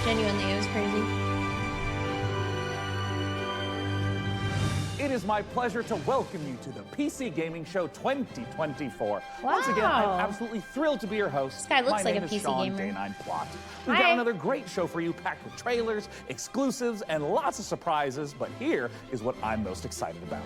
Genuinely, it was crazy. It is my pleasure to welcome you to the PC Gaming Show 2024. Wow. Once again, I'm absolutely thrilled to be your host. This guy looks my like name a is PC Sean gamer. Day9 Plot. We've Hi. got another great show for you, packed with trailers, exclusives, and lots of surprises, but here is what I'm most excited about.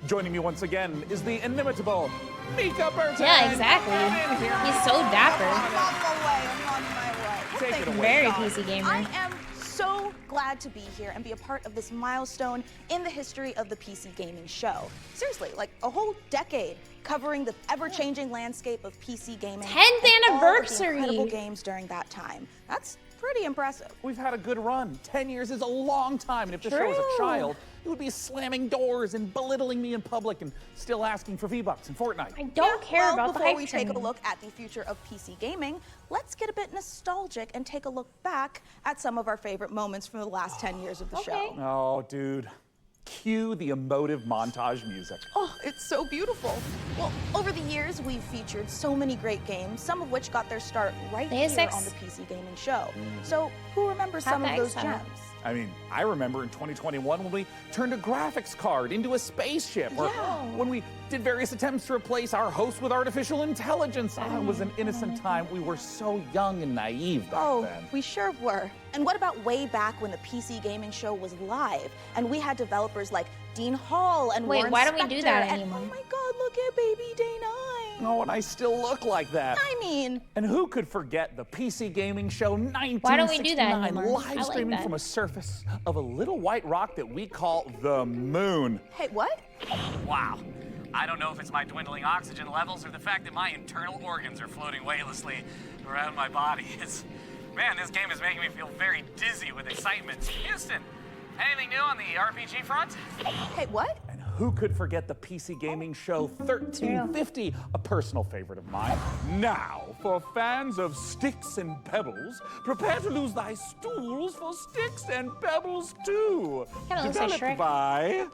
Joining me once again is the inimitable Mika Burton. Yeah, exactly. Come in here. He's so dapper. I'm on my way. Take Thank it you, away. Very Sean. PC gamer. I am so glad to be here and be a part of this milestone in the history of the PC gaming show. Seriously, like a whole decade covering the ever-changing landscape of PC gaming. 10th and all of the anniversary. incredible games during that time. That's pretty impressive. We've had a good run. 10 years is a long time, and if the show was a True. child, it would be slamming doors and belittling me in public and still asking for V-Bucks in Fortnite. I don't care well, about the before hype we take a train. look at the future of PC gaming, let's get a bit nostalgic and take a look back at some of our favorite moments from the last 10 years of the Okay. show. Oh, dude. Cue the emotive montage music. Oh, it's so beautiful. Well, over the years, we've featured so many great games, some of which got their start right Deus here Ex. on the PC Gaming Show. So, who remembers some of Half-Life, those huh? gems? I mean, I remember in 2021 when we turned a graphics card into a spaceship, or Yeah. when we did various attempts to replace our host with artificial intelligence. It was an innocent time. We were so young and naive back Oh, then. we sure were. And what about way back when the PC Gaming Show was live, and we had developers like Dean Hall and Wait, Warren why don't we do Spector, that and, anymore? oh my God, look at Baby Day9. Oh, and I still look like that. I mean, And who could forget the PC Gaming Show 1969 Why don't we do that anymore? I live like streaming that. from a surface of a little white rock that we call the moon? hey, what? Wow. I don't know if it's my dwindling oxygen levels or the fact that my internal organs are floating weightlessly around my body. Man, this game is making me feel very dizzy with excitement. Houston, anything new on the RPG front? Hey, what? And who could forget the PC Gaming Show 1350, a personal favorite of mine? Now, for fans of Sticks and Pebbles, prepare to lose thy stools for Sticks and Pebbles 2. Kinda looks like Developed Shrek. by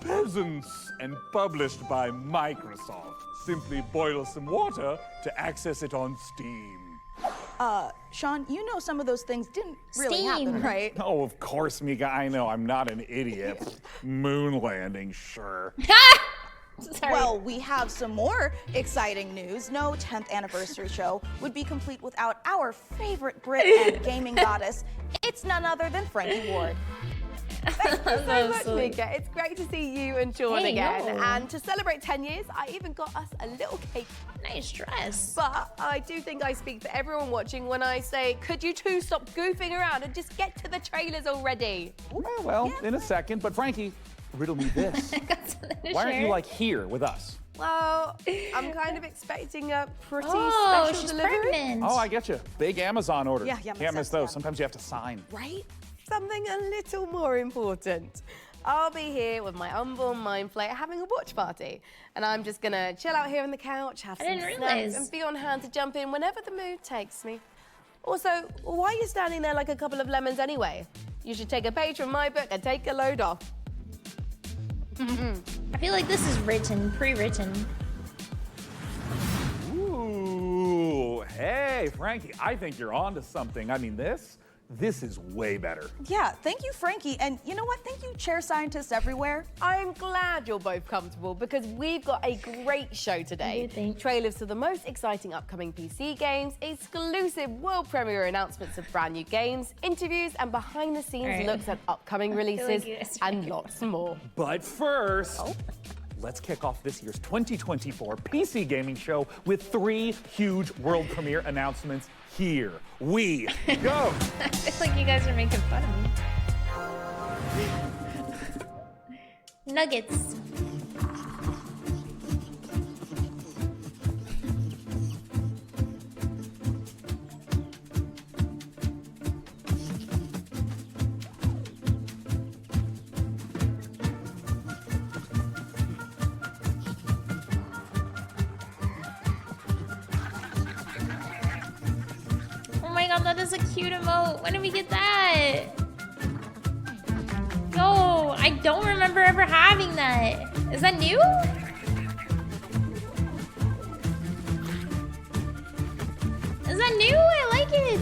peasants and published by Microsoft. Simply boil some water to access it on Steam. Sean, you know some of those things didn't really happen, Steam. right? Oh, of course, Mika, I know, I'm not an idiot. Moon landing, sure. Sorry. Well, we have some more exciting news. No 10th anniversary show would be complete without our favorite Brit and gaming goddess. It's none other than Frankie Ward. Thank you so much, sweet. Mika. It's great to see you and Sean Hey, again. no. And to celebrate 10 years, I even got us a little cake. Nice dress. But I do think I speak for everyone watching when I say, could you two stop goofing around and just get to the trailers already? Well, in a second, but Frankie, riddle me this. Got something to Why aren't share. you like here with us? Well, I'm kind of expecting a pretty Oh, special she's delivery. pregnant. Oh, I get you. Big Amazon order. Yeah, Can't makes miss sense, those. yeah. Sometimes you have to sign. Right? Something a little more important. I'll be here with my unborn mind flare having a watch party. And I'm just gonna chill out here on the couch, have I some didn't snacks, realize. and be on hand to jump in whenever the mood takes me. Also, why are you standing there like a couple of lemons anyway? You should take a page from my book and take a load off. I feel like this is written, pre-written. Ooh, hey, Frankie, I think you're onto something. I mean, this is way better. Yeah, thank you, Frankie. And you know what? Thank you, chair scientists everywhere. I'm glad you're both comfortable because we've got a great show What do today. you think? Trailers to the most exciting upcoming PC games, exclusive world premiere announcements of brand new games, interviews, and behind the scenes All right. looks at upcoming releases you guys are and making lots more. But first, let's kick off this year's 2024 PC Gaming Show with 3 huge world premiere announcements. Here we go. I feel like you guys are making fun of me. Nuggets. Oh my god, that is a cute emote. When did we get that? Yo, I don't remember ever having that. Is that new? Is that new? I like it.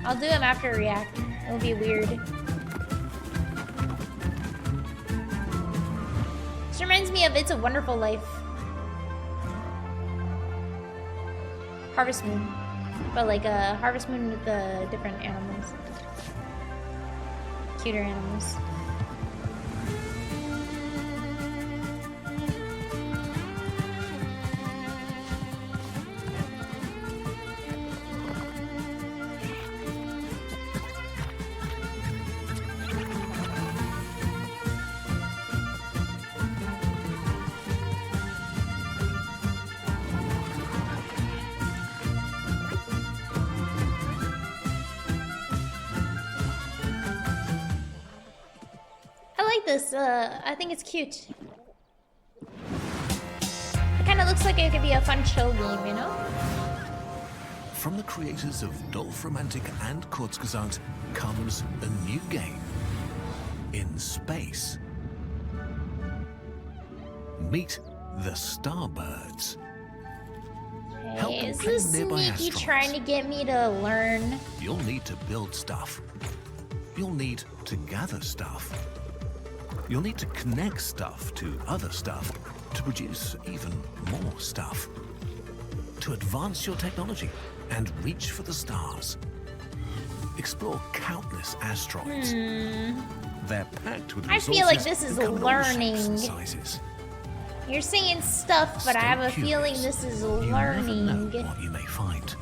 I'll do them after React. It'll be weird. This reminds me of It's a Wonderful Life. Harvest Moon. But like a Harvest Moon with the different animals. Cuter animals. This, I think it's cute. It kind of looks like it could be a fun chill game, you know? From the creators of Dolph Romantic and Kurzgesagt comes a new game in space. Meet the Starbirds. Help Hey, them is claim this nearby sneaky asteroids. trying to get me to learn? You'll need to build stuff. You'll need to gather stuff. You'll need to connect stuff to other stuff to produce even more stuff. To advance your technology and reach for the stars. Explore countless asteroids. They're packed with I resources. feel like this is that come in all shapes and learning. sizes. You're saying stuff, but I Stay have a curious. feeling this is You never know learning. what you may find.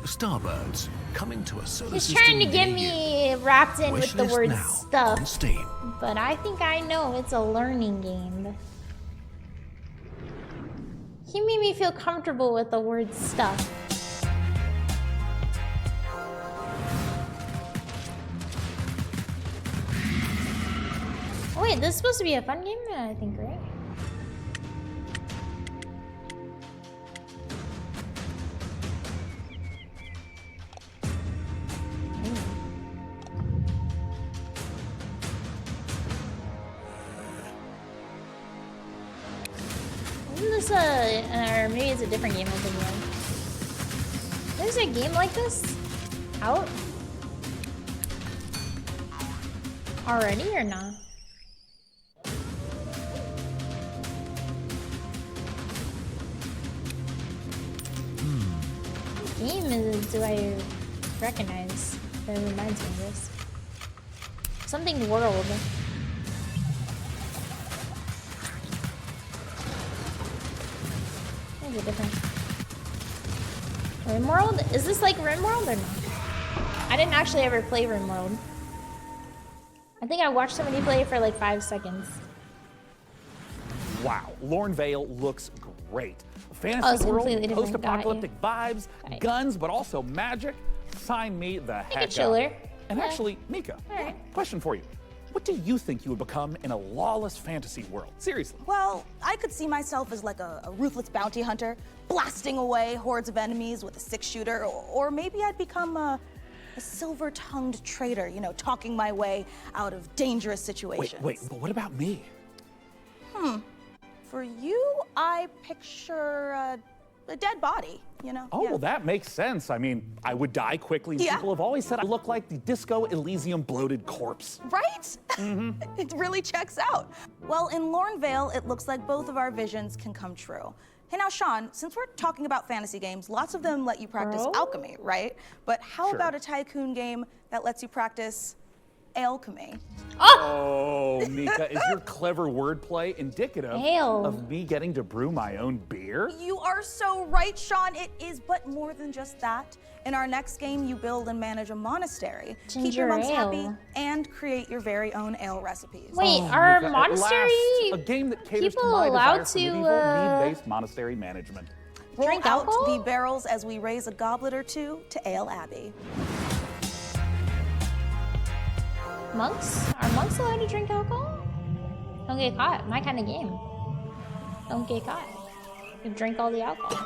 Starbirds coming to a solar He's system trying to get near you. me wrapped in with the Wishlist word now stuff. on Steam. But I think I know it's a learning game. He made me feel comfortable with the word stuff. Oh, wait, this is supposed to be a fun game, I think, right? Isn't this or maybe it's a different game I'm thinking of. There's a game like this out already or not? What game do I recognize that reminds me of this? Something World. Maybe different. RimWorld? Is this like RimWorld or not? I didn't actually ever play RimWorld. I think I watched somebody play it for like 5 seconds. Wow, Lorne Vale looks great. Oh, it's Fantasy world, completely different. post-apocalyptic vibes, Got it. guns, but also magic. Sign me the heck up. chiller. And Yeah. actually, Mika, Alright. question for you. What do you think you would become in a lawless fantasy world? Seriously. Well, I could see myself as like a ruthless bounty hunter, blasting away hordes of enemies with a 6-shooter, or maybe I'd become a silver-tongued traitor, you know, talking my way out of dangerous situations. Wait, but what about me? For you, I picture a dead body, you know? Oh, Yeah. well, that makes sense. I mean, I would die quickly. Yeah. People have always said I look like the Disco Elysium bloated corpse. Right? It really checks out. Well, in Lorne Vale, it looks like both of our visions can come true. Hey, now, Sean, since we're talking about fantasy games, lots of them let you practice Oh. alchemy, right? But how Sure. about a tycoon game that lets you practice alchemy? Oh, Mika, is your clever wordplay indicative Ale. of me getting to brew my own beer? You are so right, Sean. It is, but more than just that. In our next game, you build and manage a monastery, keep Ginger your monks ale. happy, and create your very own ale recipes. Wait, Oh, are Mika, at monastery last, a game that caters to people my allowed desire for to, medieval need-based monastery management. Roll drink out alcohol? the barrels as we raise a goblet or two to Ale Abbey. monks? Are monks allowed to drink alcohol? Don't get caught. My kind of game. Don't get caught. You drink all the alcohol.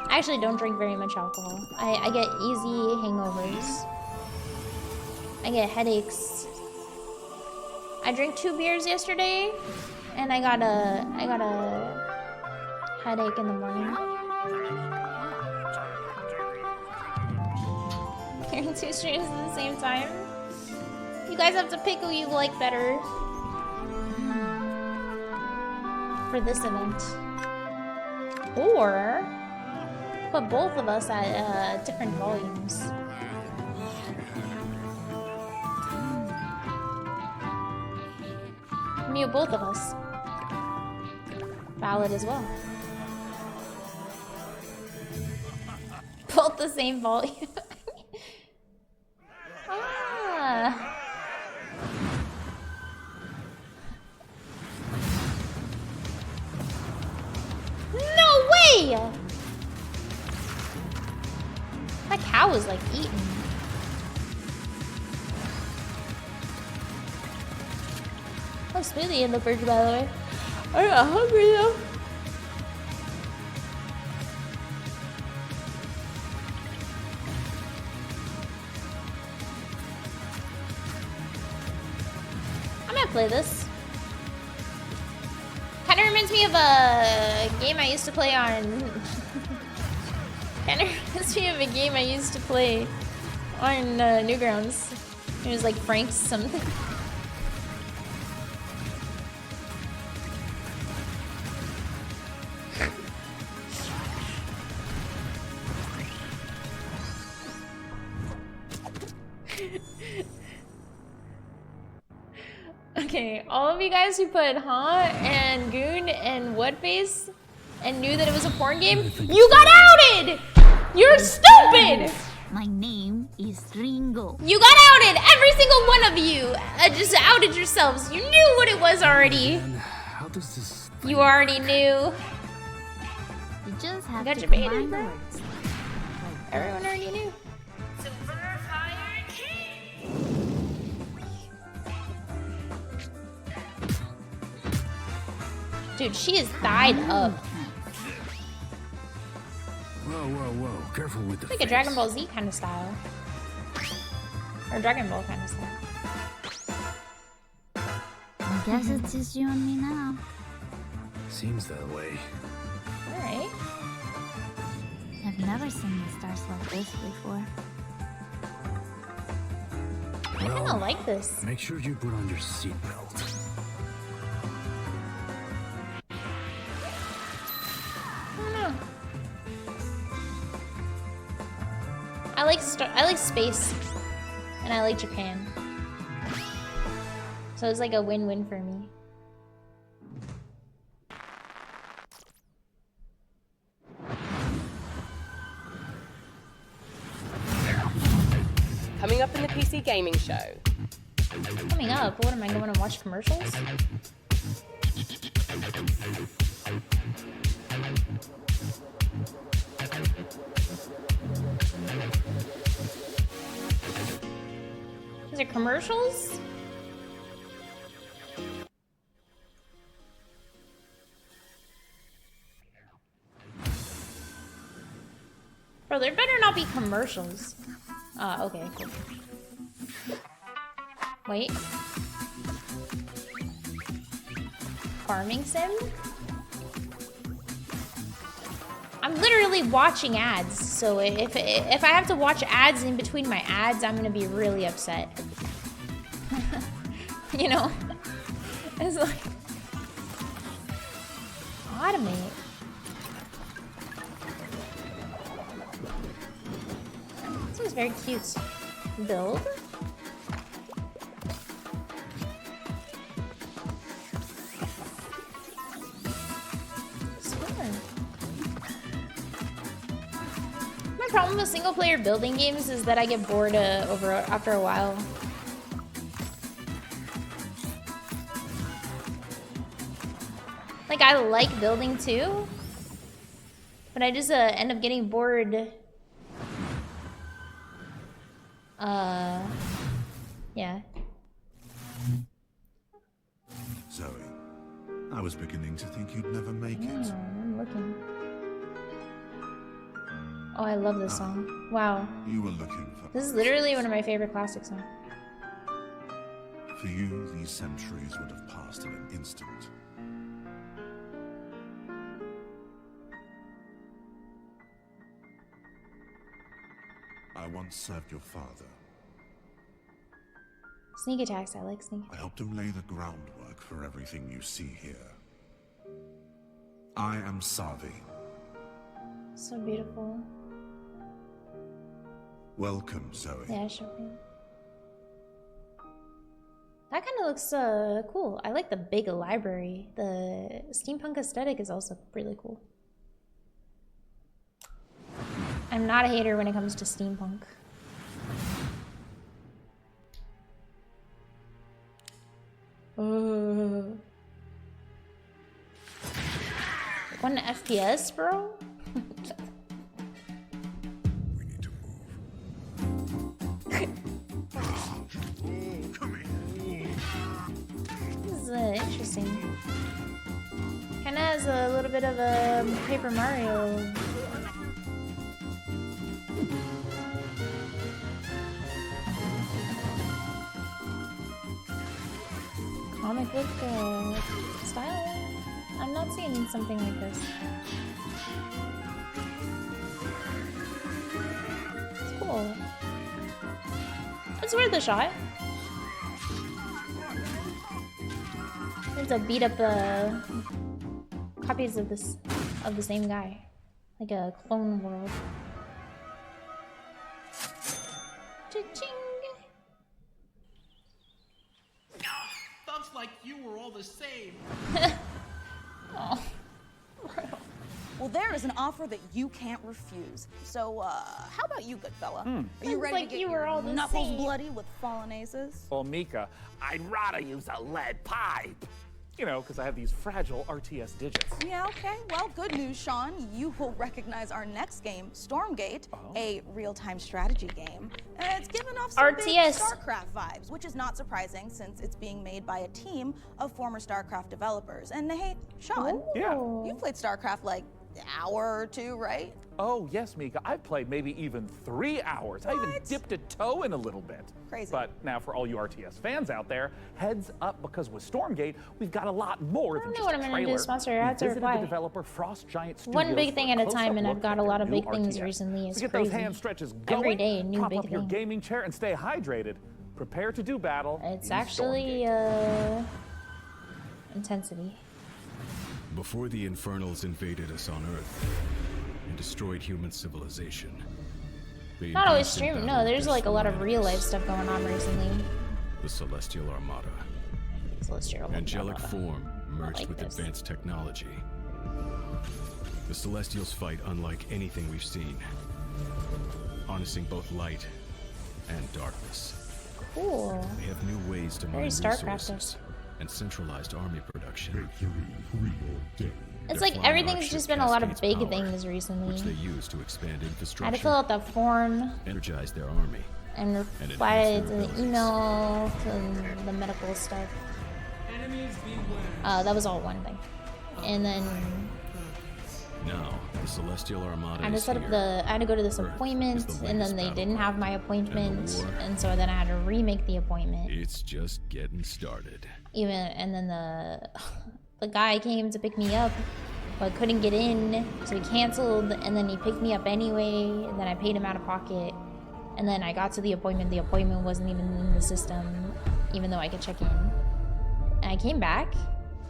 I actually don't drink very much alcohol. I get easy hangovers. I get headaches. I drank 2 beers yesterday, and I got a headache in the morning. You're playing 2 streams at the same time. You guys have to pick who you like better for this event. Or put both of us at different volumes. Mute both of us. Valid as well. Both the same volume. Ah. No way! That cow was like eating. Oh, smoothie in the fridge, by the way. I'm not hungry though. I might play this. Kind of reminds me of a game I used to play on. Kind of reminds me of a game I used to play on Newgrounds. It was like Frank's something. Okay, all of you guys who put Huh and Goon and Woodface and knew that it was a porn game, you got outed! You're stupid! My name is Ringo. You got outed! Every single one of you just outed yourselves. You knew what it was already. How does this... You already knew. You just have got to your bait combine in, the bro. words. Everyone already knew. Dude, she is thied up. Whoa. Careful with the Like a Dragon Ball Z kind of style. Or Dragon Ball kind of style. I guess it's just you and me now. Seems that way. Alright. I've never seen the stars like this before. I kinda like this. Make sure you put on your seatbelt. I like space, and I like Japan. So it's like a win-win for me. Coming up in the PC gaming show. Coming up, what am I going to watch commercials? Is it commercials? Bro, there better not be commercials. Okay, cool. Wait. Farming sim? I'm literally watching ads, so if I have to watch ads in between my ads, I'm gonna be really upset. You know? It's like... Automate. This one's very cute. Build? My problem with single-player building games is that I get bored after a while. Like, I like building too, but I just end up getting bored. Yeah. Zoe, I was beginning to think you'd never make it. I'm looking. Oh, I love this song. Wow. You were looking for... This is literally one of my favorite classic songs. For you, these centuries would have passed in an instant. I once served your father. Sneak attacks, I like sneak I attacks. helped him lay the groundwork for everything you see here. I am Savi. So beautiful. Welcome, Zoe. Yeah, sure. That kind of looks cool. I like the big library. The steampunk aesthetic is also really cool. I'm not a hater when it comes to steampunk. One FPS, bro? We need to move. Come here. This is interesting. Kinda has a little bit of a Paper Mario. Comic book style? I'm not seeing something like this. It's cool. It's worth a shot. There's a beat up copies of the same guy. Like a clone world. Cha-ching! Thumbs like you were all the same. Oh. Well, there is an offer that you can't refuse. So, how about you, good fella? Are you ready like to you get were your all the knuckles same. bloody with fallen aces? Well, Mika, I'd rather use a lead pipe. You know, because I have these fragile RTS digits. Yeah, okay. Well, good news, Sean. You will recognize our next game, Stormgate, a real-time strategy game. It's given off some big RTS. StarCraft vibes, which is not surprising since it's being made by a team of former StarCraft developers. And hey, Sean, Yeah. you played StarCraft like an hour or two, right? Oh, yes, Mika. I've played maybe even 3 hours. I even dipped a toe in a little bit. Crazy. But now for all you RTS fans out there, heads up, because with Stormgate, we've got a lot more than know just what a I'm gonna trailer. do, sponsor. I We have to visited reply. the developer Frost Giant Studios One big for thing a at a close-up time, and I've look got at a their lot of new big things RTS. recently. It's So get crazy. those hand stretches going. Every day, a new Prop big up your thing. gaming chair and stay hydrated. Prepare to do battle. It's in actually Stormgate. intensity. Before the Infernals invaded us on Earth and destroyed human civilization. they Not always engaged in stream. battle No, there's with like a lot of their real life enemies, stuff going on recently. the Celestial Armada. Celestial. Angelic form merged like with this. advanced technology. The Celestials fight unlike anything we've seen, harnessing both light and darkness. Cool. They have new ways to Very mine StarCraft-ish. resources and centralized army production. It's Their like flying everything's rocket just been a lot of cascades big power, things recently. which they use to expand I had to infrastructure, fill out the form energize their army. and And reply enhance to their the abilities. email, to the medical stuff. That was all one thing. And then Now, the Celestial Armada I had to is set up here. I had to go to this Earth is appointment, the and latest then they battle didn't have my ground. appointment, war- and so then I had to remake the appointment. It's just getting started. And then the guy came to pick me up, but couldn't get in, so he canceled, and then he picked me up anyway, and then I paid him out of pocket, and then I got to the appointment wasn't even in the system, even though I could check in. And I came back.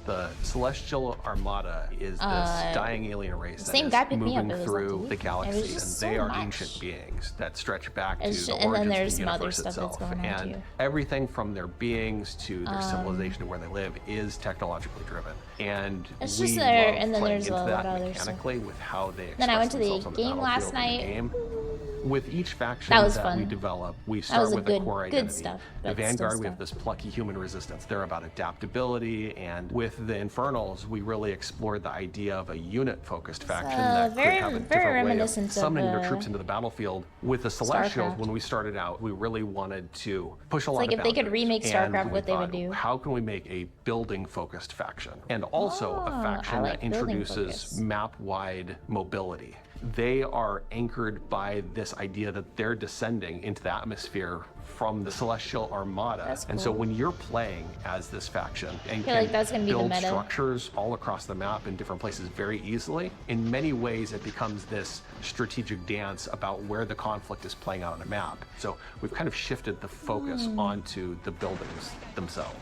The Celestial Armada is this dying alien race that same is guy picked me up. moving It was through lucky. the It galaxy, was and just they so are much. ancient beings that stretch back to It's the ju- and then origins there's of the some other universe stuff that's itself. going on, And too. everything from their beings to their civilization and where they live is technologically driven. And It's we just there, love and then playing there's into a that lot of other stuff. mechanically with how they express Then I went to the themselves on the game last battlefield in the night. game. With each faction That was we fun. develop, we was start a with good- a core good identity. stuff, The but still Vanguard, we have stuff. this plucky human resistance. They're about adaptability, and with the Infernals, we really explored the idea of a unit-focused faction that very- could have a very different way of reminiscent of, summoning their troops into the battlefield. With the Celestials, StarCraft. when we started out, we really wanted to push a lot like of if they could boundaries, remake and StarCraft, we what they would thought, do. How can we make a building-focused faction? And also a Oh, faction I like that building introduces focus. map-wide mobility. they are anchored by this idea that they're descending into the atmosphere from the Celestial Armada. That's And so cool. when you're playing as this faction and feel can like that's gonna be the build meta. structures all across the map in different places very easily, in many ways it becomes this strategic dance about where the conflict is playing out on a map. So we've kind of shifted the focus onto the buildings themselves.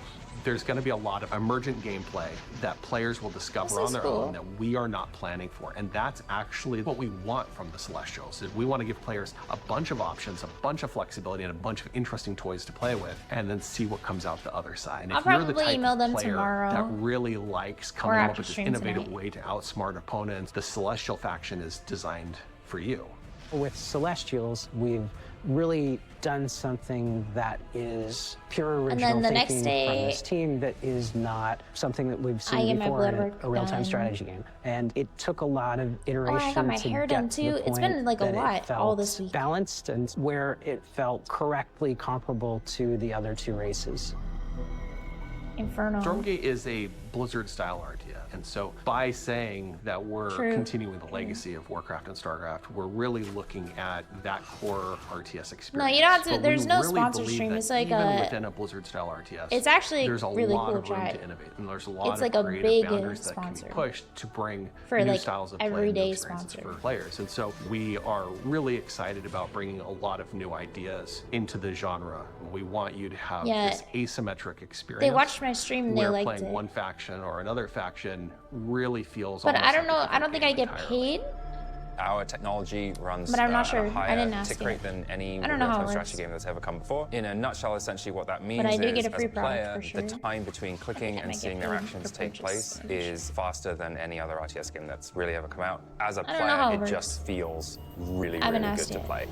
There's going to be a lot of emergent gameplay that players will discover This on is their cool. own that we are not planning for. And that's actually what we want from the Celestials. Is we want to give players a bunch of options, a bunch of flexibility, and a bunch of interesting toys to play with, and then see what comes out the other side. And I'll if you're the probably type email of them player tomorrow. that really likes coming after up with this stream innovative tonight. way to outsmart opponents, the Celestial faction is designed for you. With Celestials, we've really done something that is pure And original then the next thinking day, from this team that is not something that we've I seen get my before blood in work a real-time done. strategy game. And it took a lot of iteration I got my to hair get done to the too. It's point been like a that it lot felt all this week. balanced and where it felt correctly comparable to the other two races. Inferno. Stormgate is a Blizzard-style RTS, and so by saying that we're True. continuing the legacy of Warcraft and StarCraft, we're really looking at that core RTS experience. No, you don't have to- But there's we no really sponsor believe stream. that It's like even a- within a Blizzard-style RTS, It's actually there's a really lot cool of room chat. to innovate, and there's a lot It's of like a creative big boundaries that sponsor. can be pushed to bring For, new like, styles of play and everyday new experiences sponsor. for players. And so we are really excited about bringing a lot of new ideas into the genre. We want you to have Yeah. this asymmetric experience. They watched my stream and they where liked playing it. one faction or another faction really feels But almost I don't like know. a I different don't think I game get entirely. paid. Our technology runs But I'm not sure. at a I higher didn't ask tick yet. rate than any I don't know how real-time it strategy works. game that's ever come before. In a nutshell, essentially what that means I do is, get a free as a player, product for the sure. time between clicking I and might seeing get their paid actions for take purchase. place is faster than any other RTS game that's really ever come out. As a I don't know how player, it it works. just feels really, I haven't really good asked to yet. play.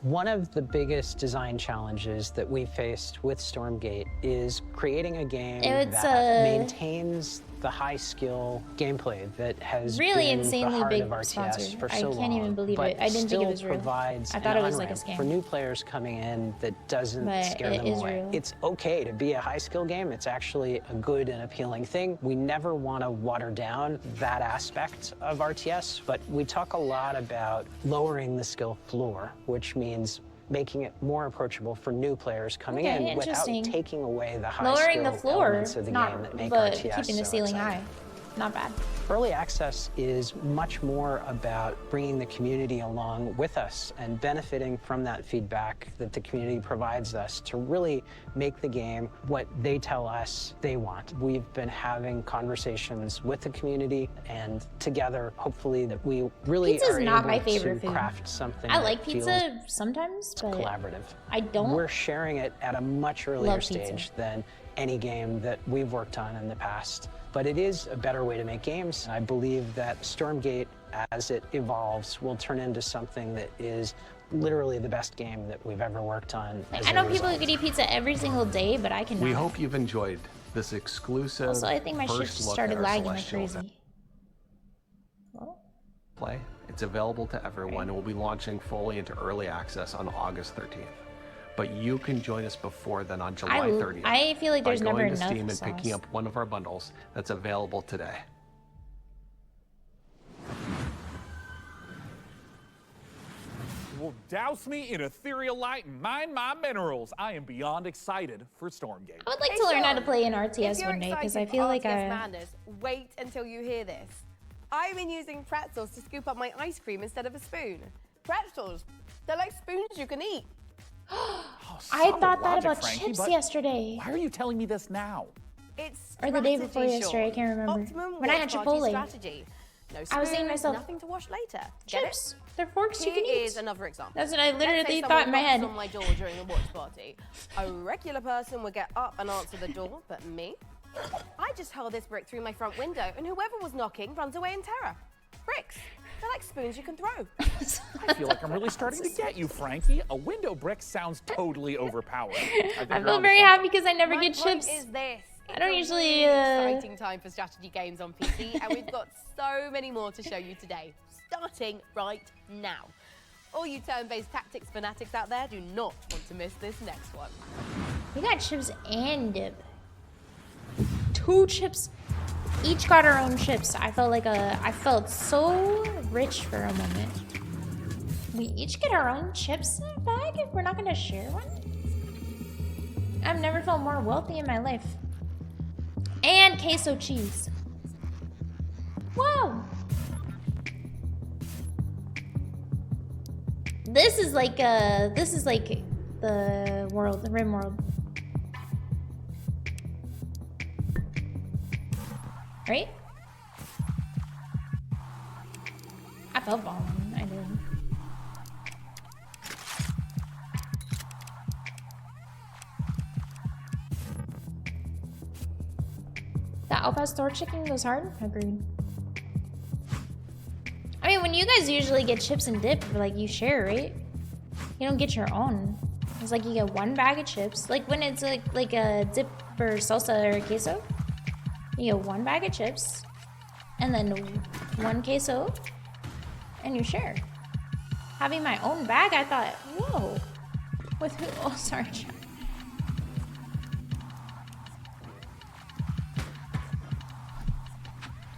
One of the biggest design challenges that we faced with Stormgate is creating a game It's that maintains the high skill gameplay that has Really been insanely the heart big of RTS sponsor. for I so can't long, even believe but it. I didn't think it still was real. provides I thought an it was like a on-ramp scam. for new players coming in that doesn't But scare it them is away. real. It's okay to be a high skill game. It's actually a good and appealing thing. We never want to water down that aspect of RTS, but we talk a lot about lowering the skill floor, which means making it more approachable for new players coming Okay, in without interesting. taking away the high Lowering the skill floor, elements of the not, game that make but RTS keeping the so ceiling exciting. high. Not bad. Early access is much more about bringing the community along with us and benefiting from that feedback that the community provides us to really make the game what they tell us they want. We've been having conversations with the community, and together, hopefully, that we really Pizza's are not able my favorite to food. craft something I that like feels pizza sometimes, but collaborative. I don't. We're sharing it at a much earlier Love pizza. stage than any game that we've worked on in the past. But it is a better way to make games. I believe that Stormgate, as it evolves, will turn into something that is literally the best game that we've ever worked on. as I a know people result. who could eat pizza every single day, but I cannot. We hope you've enjoyed this exclusive Also, I think my shit first just look started at our lagging like Celestials crazy. Well, play. It's available to everyone. It will be launching fully into early access on August 13th. But you can join us before then on July 30th. I feel like there's by never going to enough Steam and sauce. picking up one of our bundles that's available today. Will douse me in ethereal light and mine my minerals. I am beyond excited for Stormgate. I would like to learn how to play an RTS one day because I feel like RTS madness, wait until you hear this. I've been using pretzels to scoop up my ice cream instead of a spoon. Pretzels, they're like spoons you can eat. I thought that logic, about Frankie, chips but yesterday. Why are you telling me this now? It's Or the day before strategy, yesterday, I Sean. can't remember. Optimum When I had watch party Chipotle. strategy. No I was saying to spoons, myself, nothing to wash later. Get chips, it? they're forks you Here can eat. is another example. That's what I Let's say literally someone thought in my knocks head. on my door during a watch party. A regular person would get up and answer the door, but me? I just hurl this brick through my front window, and whoever was knocking runs away in terror. Bricks, they're like spoons you can throw. I feel like I'm really starting to get you, Frankie. A window brick sounds totally overpowered. I feel very happy because I never My get point chips. is this. I don't It's a usually, really exciting time for strategy games on PC, and we've got so many more to show you today, starting right now. All you turn-based tactics fanatics out there do not want to miss this next one. We got chips and dip. 2 chips each got our own chips. I felt so rich for a moment. We each get our own chips in a bag if we're not gonna share one? I've never felt more wealthy in my life. And queso cheese. Whoa! This is like the world, the Rim world. Right? I felt falling, I did. That Al Pastor chicken goes hard? Agreed. I mean, when you guys usually get chips and dip, like you share, right? You don't get your own. It's like you get one bag of chips. Like when it's like a dip or salsa or queso, you get one bag of chips and then one queso and you share. Having my own bag, I thought, whoa. With who? Oh, sorry, John.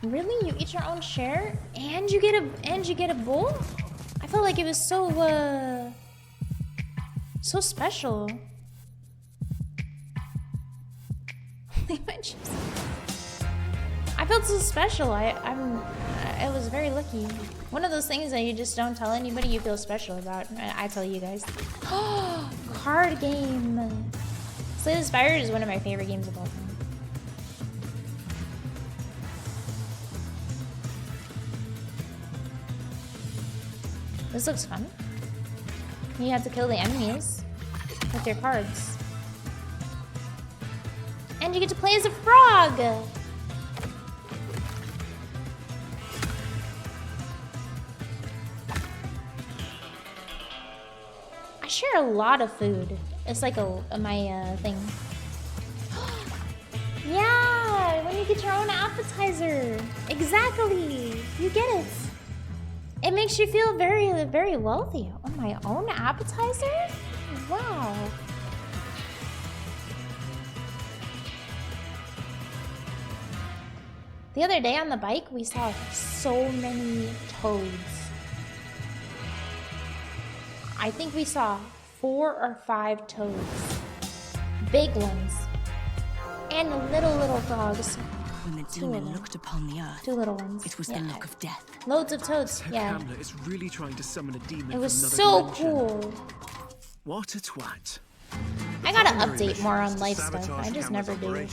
Really? You eat your own share and you get a bowl? I felt like it was so so special. My chips. I felt so special. I was very lucky. One of those things that you just don't tell anybody you feel special about. I tell you guys. Oh, card game. Slay the Spire is one of my favorite games of all time. This looks fun. You have to kill the enemies with your cards. And you get to play as a frog! I share a lot of food. It's like my thing. Yeah, when you get your own appetizer. Exactly, you get it. It makes you feel very, very wealthy. Oh, my own appetizer? Wow. The other day on the bike, we saw so many toads. I think we saw 4 or 5 toads. Big ones. And little frogs. When the demon looked upon the earth, 2 little ones. It was the look of death. Loads of toads, yeah. Hamlet is really trying to summon a demon. It was from so another dimension. cool. What a twat. I gotta update more on life stuff. I just never do. At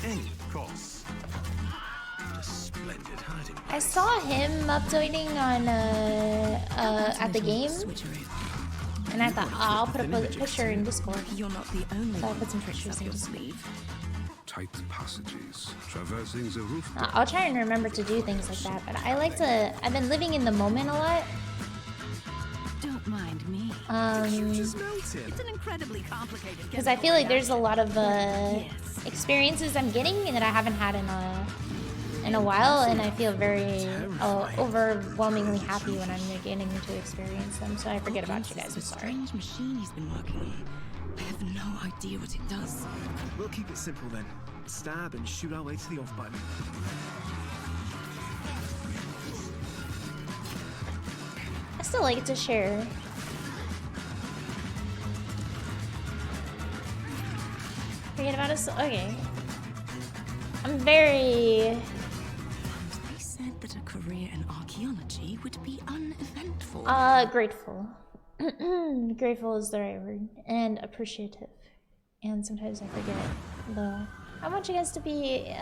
any cost. What a splendid hiding. I saw him updating on at the game, and I thought, oh, I'll put a picture in Discord. You're not the only so I put some pictures in your Discord. sleeve. Tight passages, traversing the roof. I'll try and remember to do things like that, but I like to. I've been living in the moment a lot. Don't mind me. It's an incredibly complicated. Because I feel like there's a lot of experiences I'm getting that I haven't had in a while, and I feel very overwhelmingly happy when I'm getting to experience them. So I forget about you guys. I'm sorry. Strange machine he's been working on. I have no idea what it does. We'll keep it simple then. Stab and shoot our way to the off button. I still like to share. Forget about us. Okay. I'm very. They said that a career in archaeology would be uneventful. Grateful. Grateful is the right word. And appreciative. And sometimes I forget, though. I want you guys to be,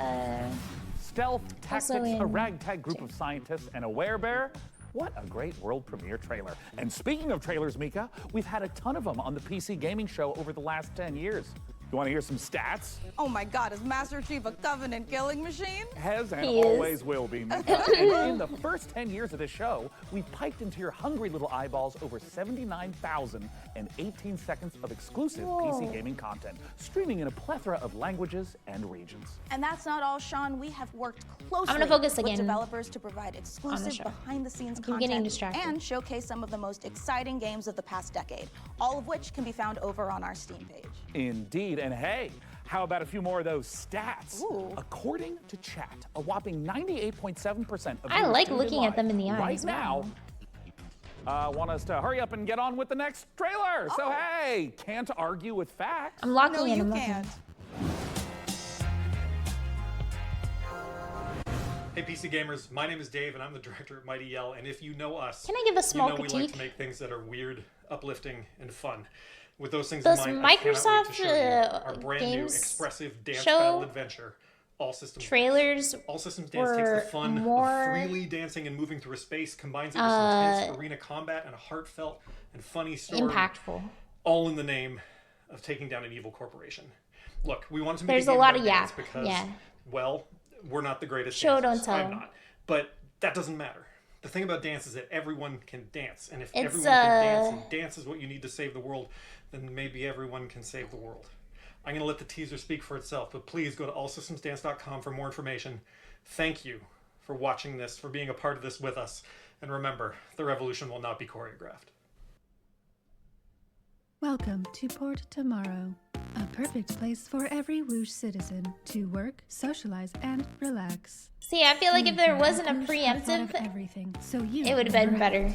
Stealth Tactics, in a ragtag group of scientists, and a werebear. What a great world premiere trailer. And speaking of trailers, Mika, we've had a ton of them on the PC gaming show over the last 10 years. You want to hear some stats? Oh my God, is Master Chief a Covenant killing machine? Has and He is. always will be, Mika. And in the first 10 years of this show, we've piped into your hungry little eyeballs over 79,018 seconds of exclusive PC gaming content, streaming in a plethora of languages and regions. And that's not all, Sean. We have worked closely I'm gonna focus with again developers to provide exclusive show. behind-the-scenes keep getting content distracted. and showcase some of the most exciting games of the past decade, all of which can be found over on our Steam page. Indeed, and hey, How about a few more of those stats? Ooh. According to chat, a whopping 98.7% of I viewers like tuned in looking at them in the live eyes. right now want us to hurry up and get on with the next trailer. So hey, can't argue with facts. I'm locking No, in. you I'm locking. can't. Hey PC gamers, my name is Dave and I'm the director at Mighty Yell, and if you know us, Can I give a small you know we like critique? to make things that are weird, uplifting, and fun. With those things Those in mind, I cannot wait Microsoft to show you our brand new games expressive dance show battle adventure, All Systems trailers Dance. All Systems Dance takes were the fun more, of freely dancing and moving through a space, combines it with some intense arena combat and a heartfelt and funny story. impactful. All in the name of taking down an evil corporation. Look, we wanted to make There's a a game lot about of dance yeah, because, yeah. well, we're not the greatest Show, dancers. don't tell. I'm not. But that doesn't matter. The thing about dance is that everyone can dance. And if It's, everyone can dance, and dance is what you need to save the world, then maybe everyone can save the world. I'm going to let the teaser speak for itself, but please go to allsystemsdance.com for more information. Thank you for watching this, for being a part of this with us. And remember, the revolution will not be choreographed. Welcome to Port Tomorrow, a perfect place for every Whoosh citizen to work, socialize, and relax. See, I feel like if there wasn't a Whoosh have thought preemptive, of everything, so you it would have been better.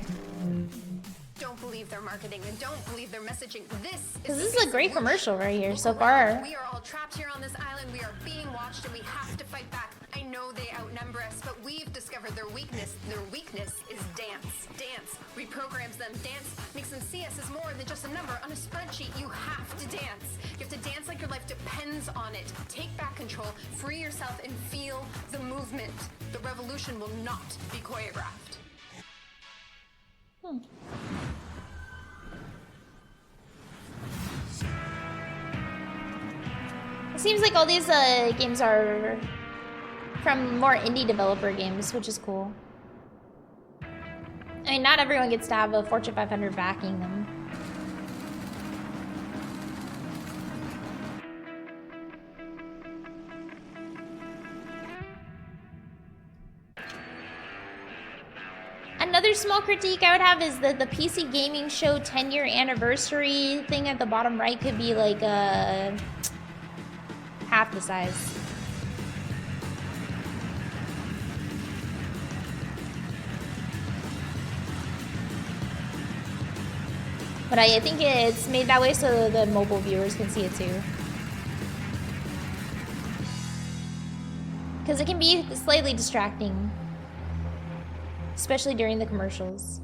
Don't believe their marketing and don't believe their messaging. Because this is a great commercial right here so far. We are all trapped here on this island. We are being watched and we have to fight back. I know they outnumber us, but we've discovered their weakness. Their weakness is dance. Dance reprograms them. Dance makes them see us as more than just a number on a spreadsheet. You have to dance. You have to dance like your life depends on it. Take back control, free yourself, and feel the movement. The revolution will not be choreographed. It seems like all these games are from more indie developer games, which is cool. I mean, not everyone gets to have a Fortune 500 backing them. Another small critique I would have is that the PC Gaming Show 10-year anniversary thing at the bottom right could be like half the size. But I think it's made that way so the mobile viewers can see it too. Because it can be slightly distracting. Especially during the commercials.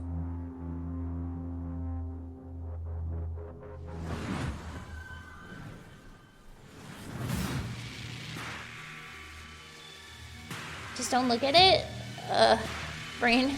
Just don't look at it. Brain.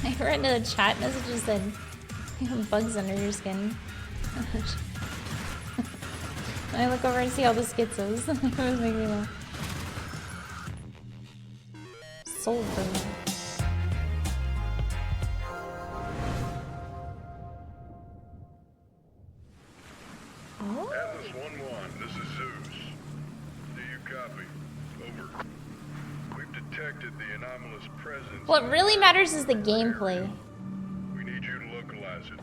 I read into the chat messages said, you have bugs under your skin. I look over and see all the schizos. It was making me laugh. Soul burn. Atlas 1-1, this is Zeus. Do you copy? Over. We've detected the anomalous presence. What really matters is the gameplay. We need you to localize it.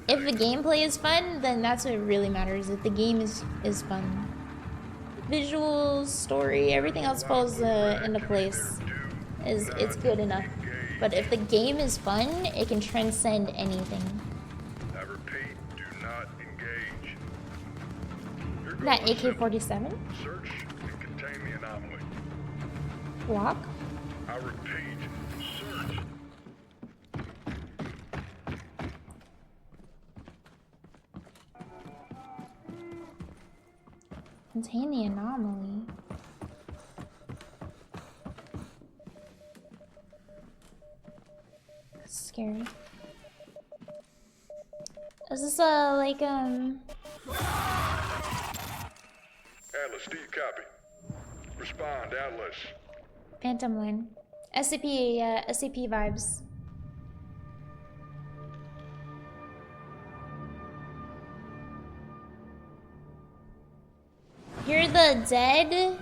If the gameplay is fun, then that's what really matters. If the game is fun. Visuals, story, everything else falls into place. It's good enough. But if the game is fun, it can transcend anything. I repeat, do not engage. That AK-47? Search and contain the anomaly. Block? I repeat, search. Contain the anomaly. scary. Is this like Atlas, do you copy? Respond, Atlas. Phantom Line? SCP, yeah, SCP vibes. You're the dead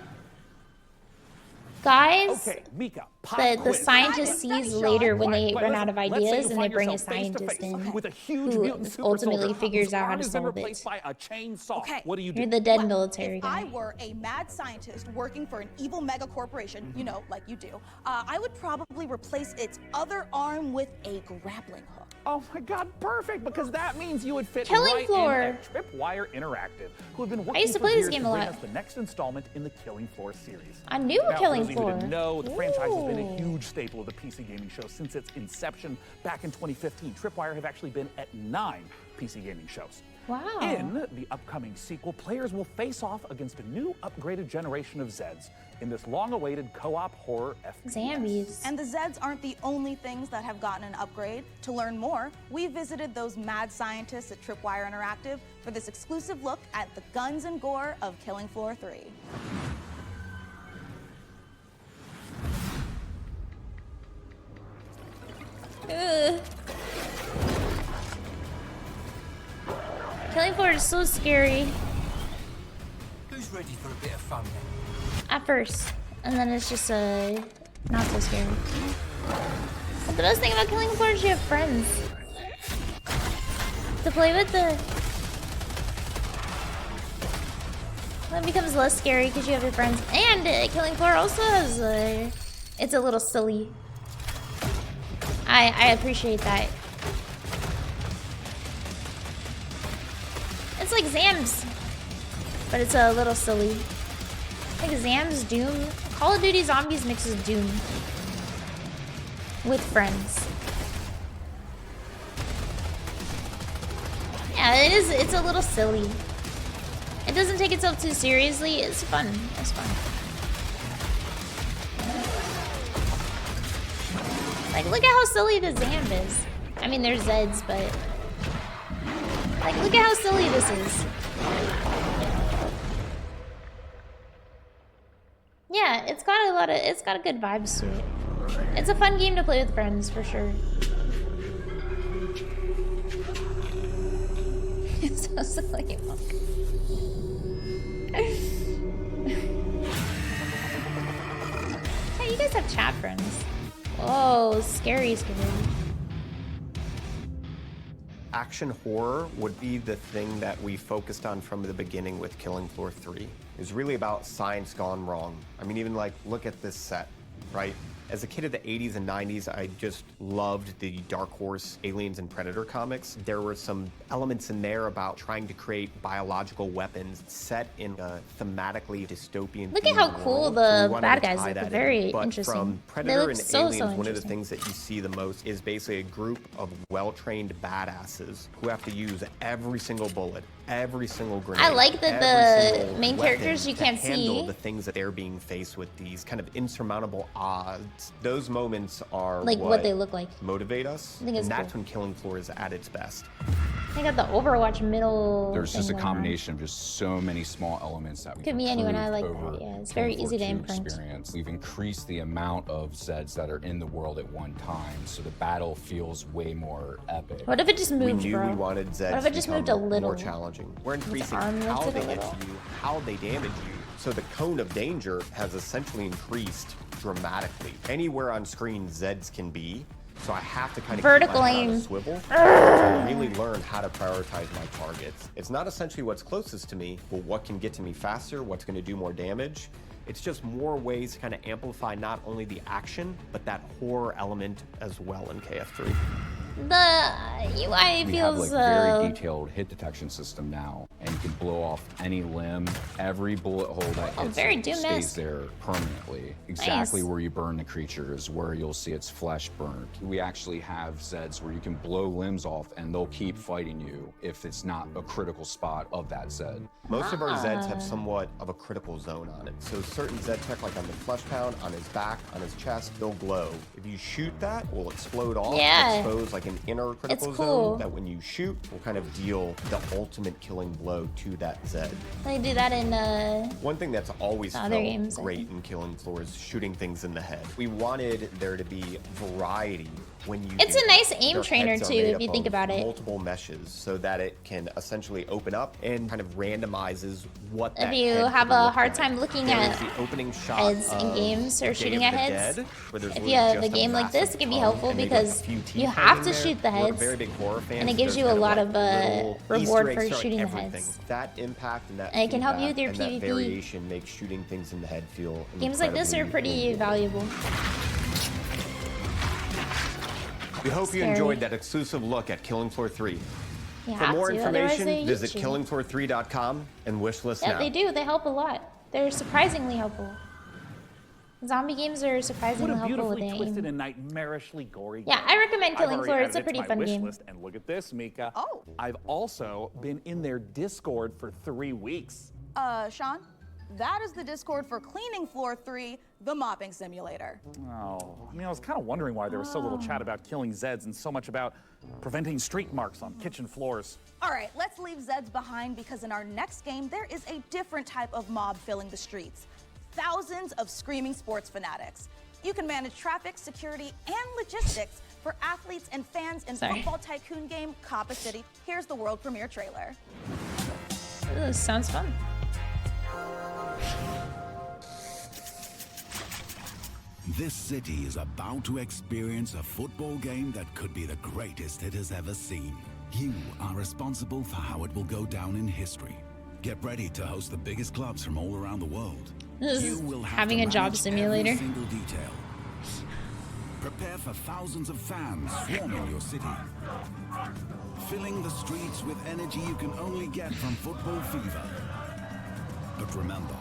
guys Okay, Mika, that the scientist sees later when they run out of ideas and they bring a scientist in with a huge who mutant super ultimately soldier figures whose out how arm to has been solve replaced it. by a chainsaw. Okay. What do you do? You're the dead Well, military if guy. I were a mad scientist working for an evil mega corporation, you know, like you do, I would probably replace its other arm with a grappling hook. Oh my god, perfect, because that means you would fit Killing right Floor. in at Tripwire Interactive, who have been working used to for play this years game to a bring lot. us the next installment in the Killing Floor series. I knew Now, Killing for those of you Floor. who didn't know, the franchise has been a Ooh. huge staple of the PC gaming show since its inception back in 2015. Tripwire have actually been at 9 PC gaming shows. Wow. In the upcoming sequel, players will face off against a new upgraded generation of Zeds in this long-awaited co-op horror FPS. Zombies. And the Zeds aren't the only things that have gotten an upgrade. To learn more, we visited those mad scientists at Tripwire Interactive for this exclusive look at the guns and gore of Killing Floor 3. Ugh. Killing Floor is so scary Who's ready for a bit of fun then? at first, and then it's just not so scary. But the best thing about Killing Floor is you have friends to play with. That becomes less scary because you have your friends. And Killing Floor also has it's a little silly. I appreciate that. It's like Zam's, but it's a little silly. Like Zam's Doom. Call of Duty Zombies mixes Doom with friends. Yeah, it is. It's a little silly. It doesn't take itself too seriously. It's fun. It's fun. Like, look at how silly the Zam is. I mean, there's Zeds, but like, look at how silly this is. Yeah, it's got a good vibes to it. It's a fun game to play with friends, for sure. It's so silly. Hey, you guys have chat friends. Whoa, scary, scary. Action horror would be the thing that we focused on from the beginning with Killing Floor 3. It was really about science gone wrong. I mean, even like, look at this set, right? As a kid of the 80s and 90s, I just loved the Dark Horse Aliens and Predator comics. There were some elements in there about trying to create biological weapons set in a thematically dystopian Look at how themed cool world. the So we wanted bad to guys tie look. that in. Very But interesting. From They Predator look and so Aliens, one of the interesting. things that you see the most is basically a group of well-trained badasses who have to use every single bullet, every single grenade. I like that every the single main weapon characters you to can't handle see. the things that they're being faced with, these kind of insurmountable odds. Those moments are Like what they look like. motivate us. I think it's and that's cool. when Killing Floor is at its best. They got the Overwatch middle. There's just a thing going on. combination of just so many small elements that we Could be anyone, I like improved that, over yeah. It's very Killing easy to Floor 2 imprint. Experience. We've increased the amount of Zeds that are in the world at one time, so the battle feels way more epic. What if it just moved, we knew bro? we wanted Zeds What if it just to moved a become little? more challenging. We're Its increasing arm how lifted they a get little? to you, how they damage you. So the cone of danger has essentially increased dramatically. Anywhere on screen Zeds can be, so I have to kind of Vertical keep my head on a aim. swivel to really learn how to prioritize my targets. It's not essentially what's closest to me, but what can get to me faster, what's going to do more damage. It's just more ways to kind of amplify not only the action, but that horror element as well in KF3. The UI We feels have like very detailed hit detection system now, and can blow off any limb. Every bullet hole that hits very it stays Doom-esque. there permanently. Exactly Nice. where you burn the creature is where you'll see its flesh burnt. We actually have Zeds where you can blow limbs off and they'll keep fighting you if it's not a critical spot of that Zed. Most of our Zeds have somewhat of a critical zone on it. So certain Zed tech, like on the flesh pound, on his back, on his chest, they'll glow. If you shoot that, it will explode off, Yeah. expose like an inner critical It's cool. zone that when you shoot will kind of deal the ultimate killing blow to that Zed. They do that in One thing that's always other felt games, I great in Killing Floor is shooting things in the head. We wanted there to be variety when you It's do a nice that. aim Their trainer, heads are too, made if up you think of about it. multiple meshes so that it can essentially open up and kind of randomizes what If that you head have could a look hard like. time looking There at is the opening shot heads in of games or Day shooting of at the heads, Dead, where there's if literally you have a just game like this, it can be tongue helpful and maybe, like, because a few teeth you hanging have to there. shoot the We're heads, very big horror fans, and it so gives there's you a kind lot like of little reward Easter for eggs shooting the everything. heads. That impact and that And it can help you with feedback your and that PvP. variation makes shooting things in the head feel Games like this are incredibly pretty valuable. We hope you Scary. enjoyed that exclusive look at Killing Floor 3. You For have more to, otherwise information, they visit eat you. killingfloor3.com and wishlist Yeah, now. they do. They help a lot. They're surprisingly helpful. Zombie games are What surprisingly a helpful with beautifully the twisted aim. and nightmarishly gory Yeah, game. I recommend I've Killing already Floor. added It's a it to pretty my fun wish game. list, and look at this, Mika. Oh. I've also been in their Discord for 3 weeks. Sean, that is the Discord for Cleaning Floor 3, the mopping simulator. Oh, I mean, I was kind of wondering why there was so little chat about killing Zeds and so much about preventing streak marks on kitchen floors. All right, let's leave Zeds behind because in our next game, there is a different type of mob filling the streets. Thousands of screaming sports fanatics. You can manage traffic, security, and logistics for athletes and fans in football tycoon game Coppa City. Here's the world premiere trailer. Ooh, sounds fun. This city is about to experience a football game that could be the greatest it has ever seen. You are responsible for how it will go down in history. Get ready to host the biggest clubs from all around the world. This You is will have having to a job manage simulator. every single detail. Prepare for thousands of fans swarming your city. Filling the streets with energy you can only get from football fever. But remember,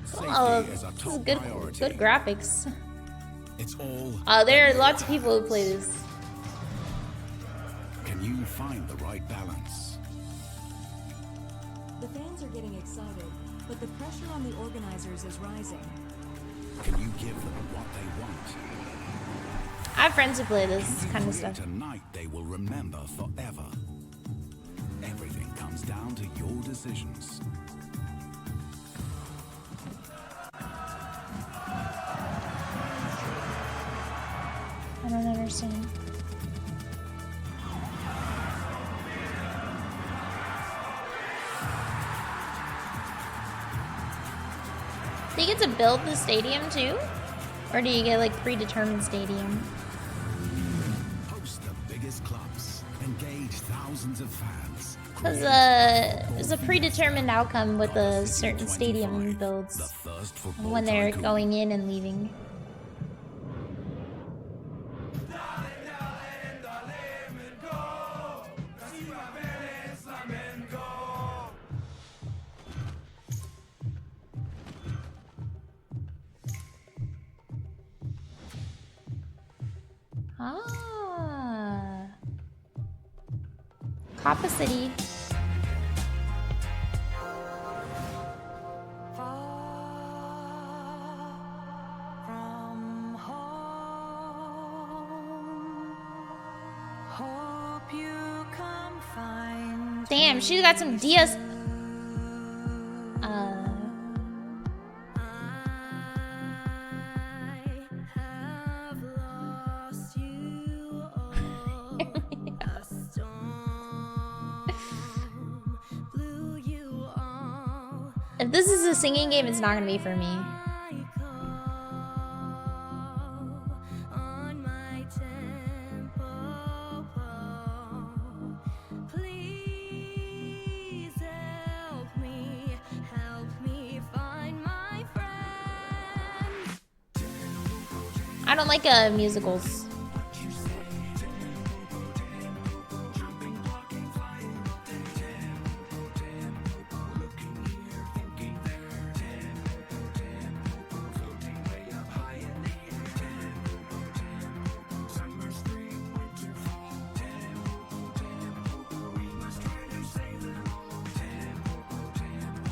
safety Oh, is a this is top good, priority. good graphics. It's all. There are lots of people who play this. Can you find the right balance? The fans are getting excited, but the pressure on the organizers is rising. Can you give them what they want? I have friends who play this kind of stuff. Tonight they will remember forever. Everything comes down to your decisions. I don't understand. Do you get to build the stadium too? Or do you get like predetermined stadium? Host the biggest clubs. Engage thousands of fans. There's a predetermined outcome with a certain stadium builds when they're going in and leaving. Ah. Coppa City. Damn, she got some DS. If this is a singing game, it's not gonna be for me. I don't like musicals.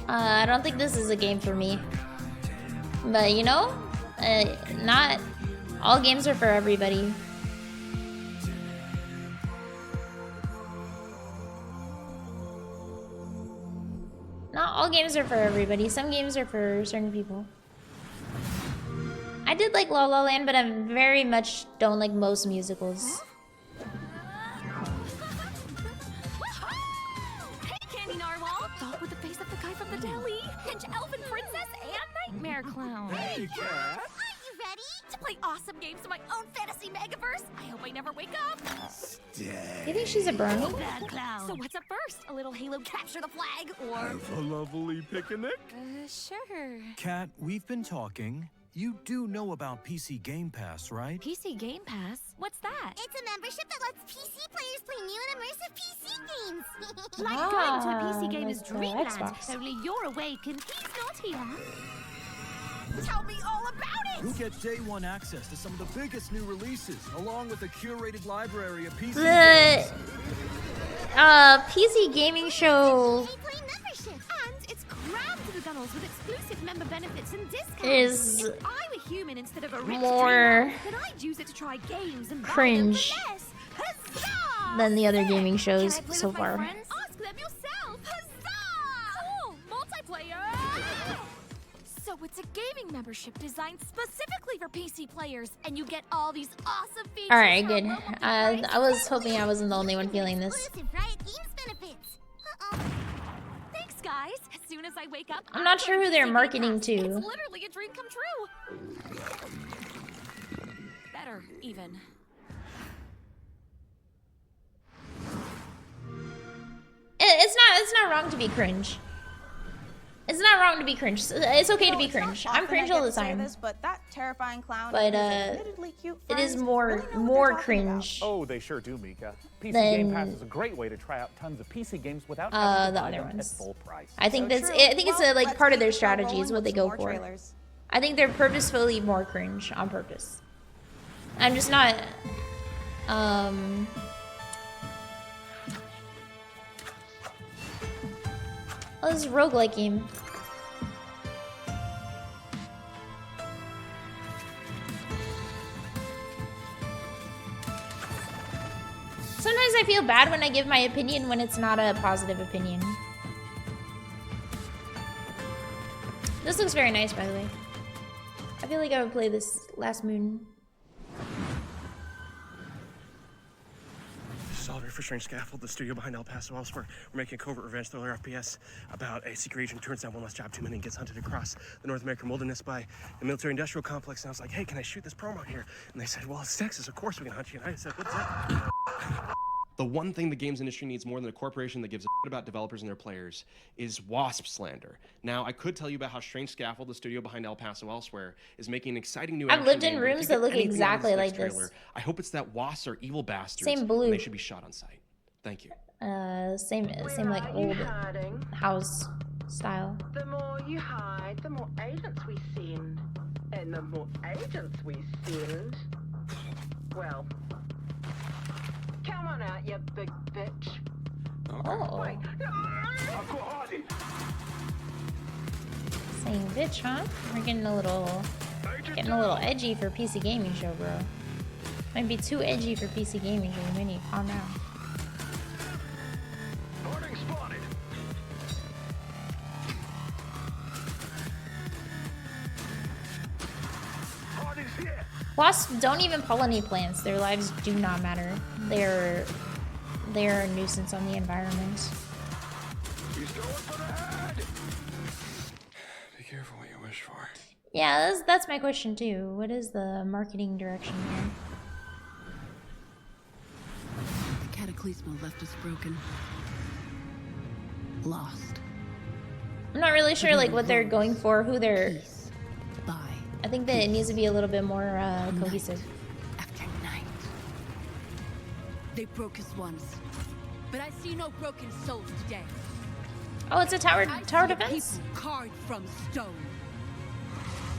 I don't think this is a game for me. But you know, not all games are for everybody. Not all games are for everybody. Some games are for certain people. I did like La La Land, but I very much don't like most musicals. Hey, Candy Narwhal! Dog with the face of the guy from the deli! Pinch Elfin Princess and Nightmare Clown! Hey, Cat! Are you ready to play awesome games in my own fantasy megaverse? I hope I never wake up! You think she's a brony? Bad clown! So what's up first? A little Halo capture the flag, or... Have a lovely picnic? Sure. Kat, we've been talking. You do know about PC Game Pass, right? PC Game Pass? What's that? It's a membership that lets PC players play new and immersive PC games. Like going to a PC game is like the dreamland, Xbox. only you're awake and he's not here. Tell me all about it! You'll get day one access to some of the biggest new releases, along with a curated library of PC The games. PC gaming show And it's crammed to the gunnels with exclusive member benefits and discounts. is if I were human instead of a rich more dreamer, then I'd use it to try games and buy them cringe for less. Huzzah! than the other gaming shows Can I play so with my far. friends? Ask them yourself. Huzzah! Cool, multiplayer. So it's a gaming membership designed specifically for PC players, and you get all these awesome features. All right, for a good. low monthly I price. was hoping I wasn't the only one feeling this. Exclusive Riot Games benefits. Thanks, guys. As soon as I wake up, I'm not sure who they're PC marketing Pass. to. It's literally a dream come true. Better, even. It's not wrong to be cringe. It's not wrong to be cringe. It's okay to be cringe. I'm cringe all the time. This, but that terrifying clown But and his admittedly cute it is friends more really know what they're more talking about. cringe. Oh, they sure do, Mika. PC Then- Game Pass is a great way to try out tons of PC games without the having to buy other them at ones. full price. I think So that's. true. I think it's Well, like let's part of keep their the show strategy rolling is what with they some go more for. trailers. I think they're purposefully more cringe on purpose. I'm just not. Oh, this is a roguelike game. Sometimes I feel bad when I give my opinion when it's not a positive opinion. This looks very nice, by the way. I feel like I would play this Last Moon. Solver for Strange Scaffold, the studio behind El Paso elsewhere. We're making a covert revenge thriller FPS about a secret agent turns down one last job too many and gets hunted across the North American wilderness by a military-industrial complex. And I was like, hey, can I shoot this promo here? And they said, well, it's Texas, of course we can hunt you. And I said, what's that? The one thing the games industry needs more than a corporation that gives a shit about developers and their players is WASP slander. Now, I could tell you about how Strange Scaffold, the studio behind El Paso elsewhere, is making an exciting new I've action lived in game, but if rooms you that get look anything out of exactly this like next this. trailer, I hope it's that WASPs are evil bastards. Same blue. And they should be shot on sight. Thank you. Same like old house style. The more you hide, the more agents we send. And the more agents we send, well, come on out, you big bitch. Oh. Saying bitch, huh? We're getting a little edgy for PC gaming show, bro. Might be too edgy for PC gaming show. You may need to calm down. Boarding spotted. Party's here. Wasps don't even pollinate plants. Their lives do not matter. They're a nuisance on the environment. He's going for the head. Be careful what you wish for. Yeah, that's my question too. What is the marketing direction here? The Cataclysma left us broken. Lost. I'm not really sure like what they're going for, who they're. Bye. I think that it needs to be a little bit more cohesive. After night. They broke us once, but I see no broken souls today. Oh, it's a tower I tower see defense. people carved from stone.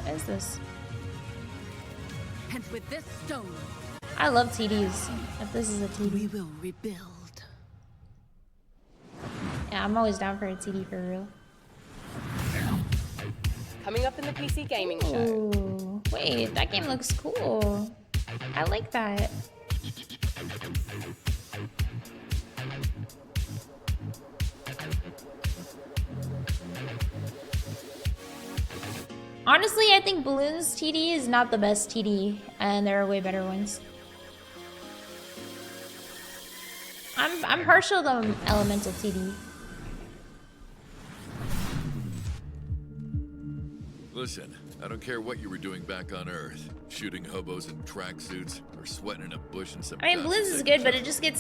What is this? And with this stone, I love TDs. If this is a TD. we will rebuild. Yeah, I'm always down for a TD for real. coming up in the PC gaming show. Ooh, wait, that game looks cool. I like that. Honestly, I think Balloons TD is not the best TD, and there are way better ones. I'm partial to Elemental TD. Listen, I don't care what you were doing back on Earth, shooting hobos in tracksuits or sweating in a bush in some. I mean, Balloons is good, but it just gets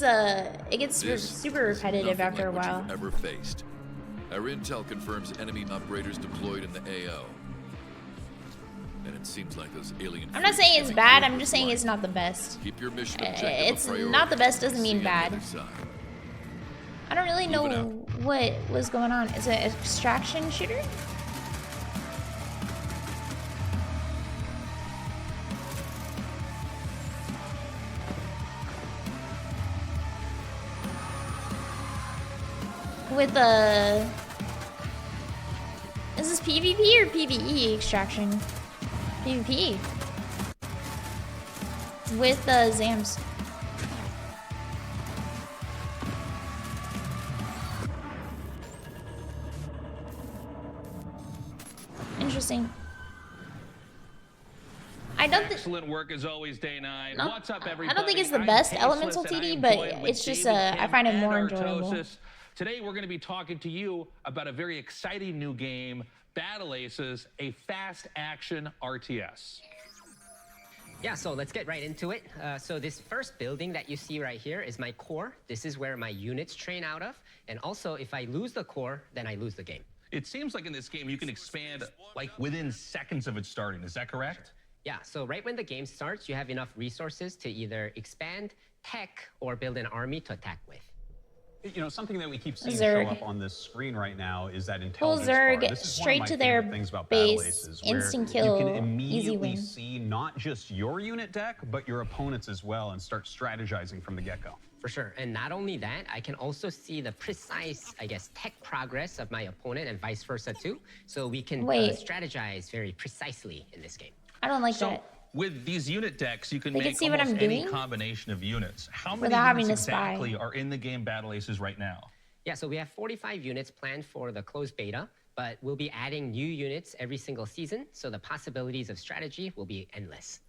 super repetitive after a while. You've ever faced. Our intel confirms enemy operators deployed in the AO. And it seems like those alien. I'm not saying it's bad, I'm just saying it's not the best. Keep your mission objective It's a priority. not the best doesn't mean bad. Side. I don't really know what was going on. Is it an extraction shooter? With the... Is this PvP or PvE extraction? PvP. With the Zams. Interesting. I don't think. Excellent work as always, Day 9. No, What's up, everybody? I don't think it's the best Elemental TD, but it's just I find it more enjoyable. Today we're going to be talking to you about a very exciting new game, Battle Aces, a fast action RTS. Yeah, so let's get right into it. So this first building that you see right here is my core. This is where my units train out of. And also, if I lose the core, then I lose the game. It seems like in this game you can expand like within seconds of it starting. Is that correct? Yeah, so right when the game starts, you have enough resources to either expand, tech, or build an army to attack with. You know, something that we keep seeing Zerg. show up on this screen right now is that Pull intelligence bar. Zerg This is straight one of to my their favorite things about Battle base, Aces, where instant kill, you can easy immediately win. see not just your unit deck, but your opponent's as well, and start strategizing from the get-go. For sure, and not only that, I can also see the precise, I guess, tech progress of my opponent and vice versa too. So we can strategize very precisely in this game. I don't like that. With these unit decks, you can They can make see what almost I'm any doing combination of units. How many without having units to spy. exactly are in the game Battle Aces right now? Yeah, so we have 45 units planned for the closed beta, but we'll be adding new units every single season, so the possibilities of strategy will be endless.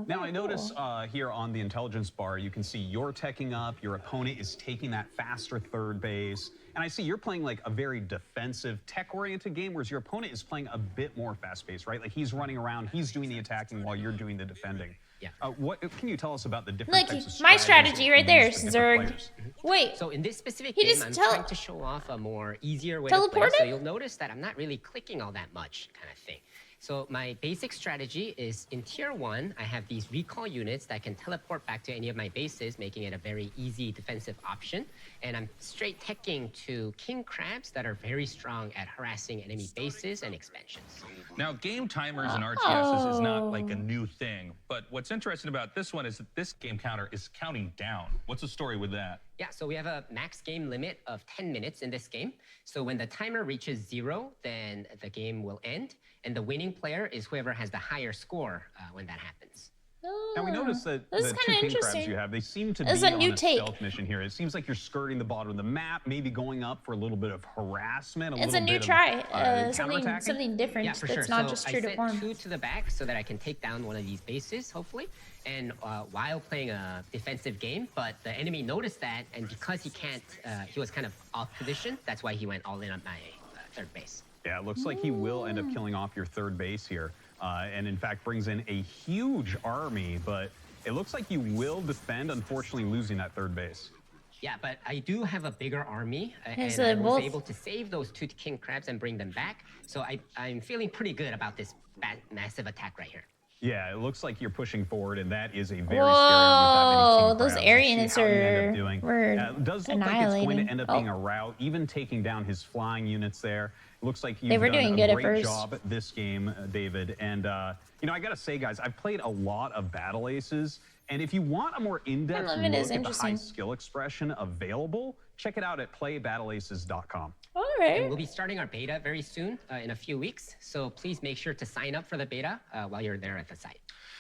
Now, I notice here on the intelligence bar, you can see you're teching up, your opponent is taking that faster third base, and I see you're playing like a very defensive, tech-oriented game, whereas your opponent is playing a bit more fast-paced, right? Like he's running around, he's doing the attacking while you're doing the defending. Yeah. What can you tell us about the different Look, types of my strategies strategy that right you there, use for different Zerg. players? Wait. So in this specific He game, just I'm tell- trying to show off a more easier way to play. Teleported? So you'll notice that I'm not really clicking all that much kind of thing. So my basic strategy is in tier 1, I have these recall units that can teleport back to any of my bases, making it a very easy defensive option. And I'm straight teching to king crabs that are very strong at harassing enemy bases and expansions. Now, game timers and RTSs is not like a new thing, but what's interesting about this one is that this game counter is counting down. What's the story with that? Yeah, so we have a max game limit of 10 minutes in this game. So when the timer reaches 0, then the game will end. And the winning player is whoever has the higher score when that happens. Now we noticed that This the is two kinda king crabs interesting. you have, they seem to This is be a new on a take. stealth mission here. It seems like you're skirting the bottom of the map, maybe going up for a little bit of harassment, It's a little new bit try, of something different Yeah, for that's sure. not so just I true to sent form. 2 to the back so that I can take down one of these bases, hopefully. And while playing a defensive game, but the enemy noticed that, and because he was kind of off position, that's why he went all in on my third base. Yeah, it looks like he will end up killing off your third base here, and in fact brings in a huge army, but it looks like you will defend, unfortunately losing that third base. Yeah, but I do have a bigger army, Okay, and so I was both- able to save those 2 king crabs and bring them back. So I'm feeling pretty good about this massive attack right here. Yeah, it looks like you're pushing forward, and that is a very Whoa, scary army with that many king those crabs. area Let's see units how you end are- up doing. were It does look like it's going to annihilating. end up being a rout, even taking down his flying units there. It looks like They you've were done doing a good at great first. job at this game, David. And, you know, I got to say, guys, I've played a lot of Battle Aces, and if you want a more in-depth Limit is look at the high interesting. skill expression available, check it out at playbattleaces.com. Alright. And we'll be starting our beta very soon, in a few weeks. So please make sure to sign up for the beta while you're there at the site.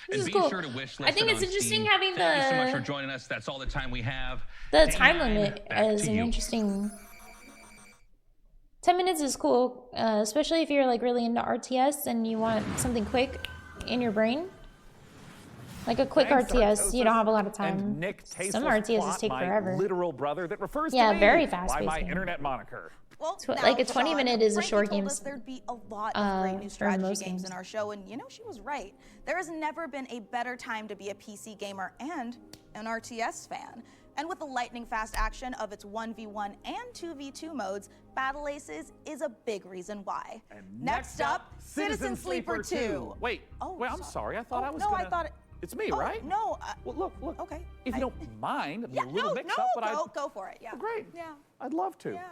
This And is be cool. sure to wish I think list it it's on interesting Steam. having Thank you so much the for joining us. That's all the time we have. the Day time 9, limit back as to an you. interesting. 10 minutes is cool, especially if you're like really into RTS and you want something quick in your brain. Like a quick Thanks, RTS, you don't have a lot of And time. Nick Some Tasteless RTSs Plot, take my forever. literal brother that refers Yeah, to me very by fast-paced my game. internet moniker. Well, Like a now, 20 Sean, minute is a Frankie short told game. us there'd be a lot of great new For strategy most games games. in our show, and you know she was right. There has never been a better time to be a PC gamer and an RTS fan. And with the lightning-fast action of its 1v1 and 2v2 modes, Battle Aces is a big reason why. And Next up, Citizen Sleeper 2. Wait, I'm sorry. I thought I was no, gonna... I thought it... It's me, Oh, right? no. Well, look. Okay. If you don't mind, I'm Yeah, a little no, mixed no, up, but go for it. Yeah. Great. Yeah. I'd love to. Yeah.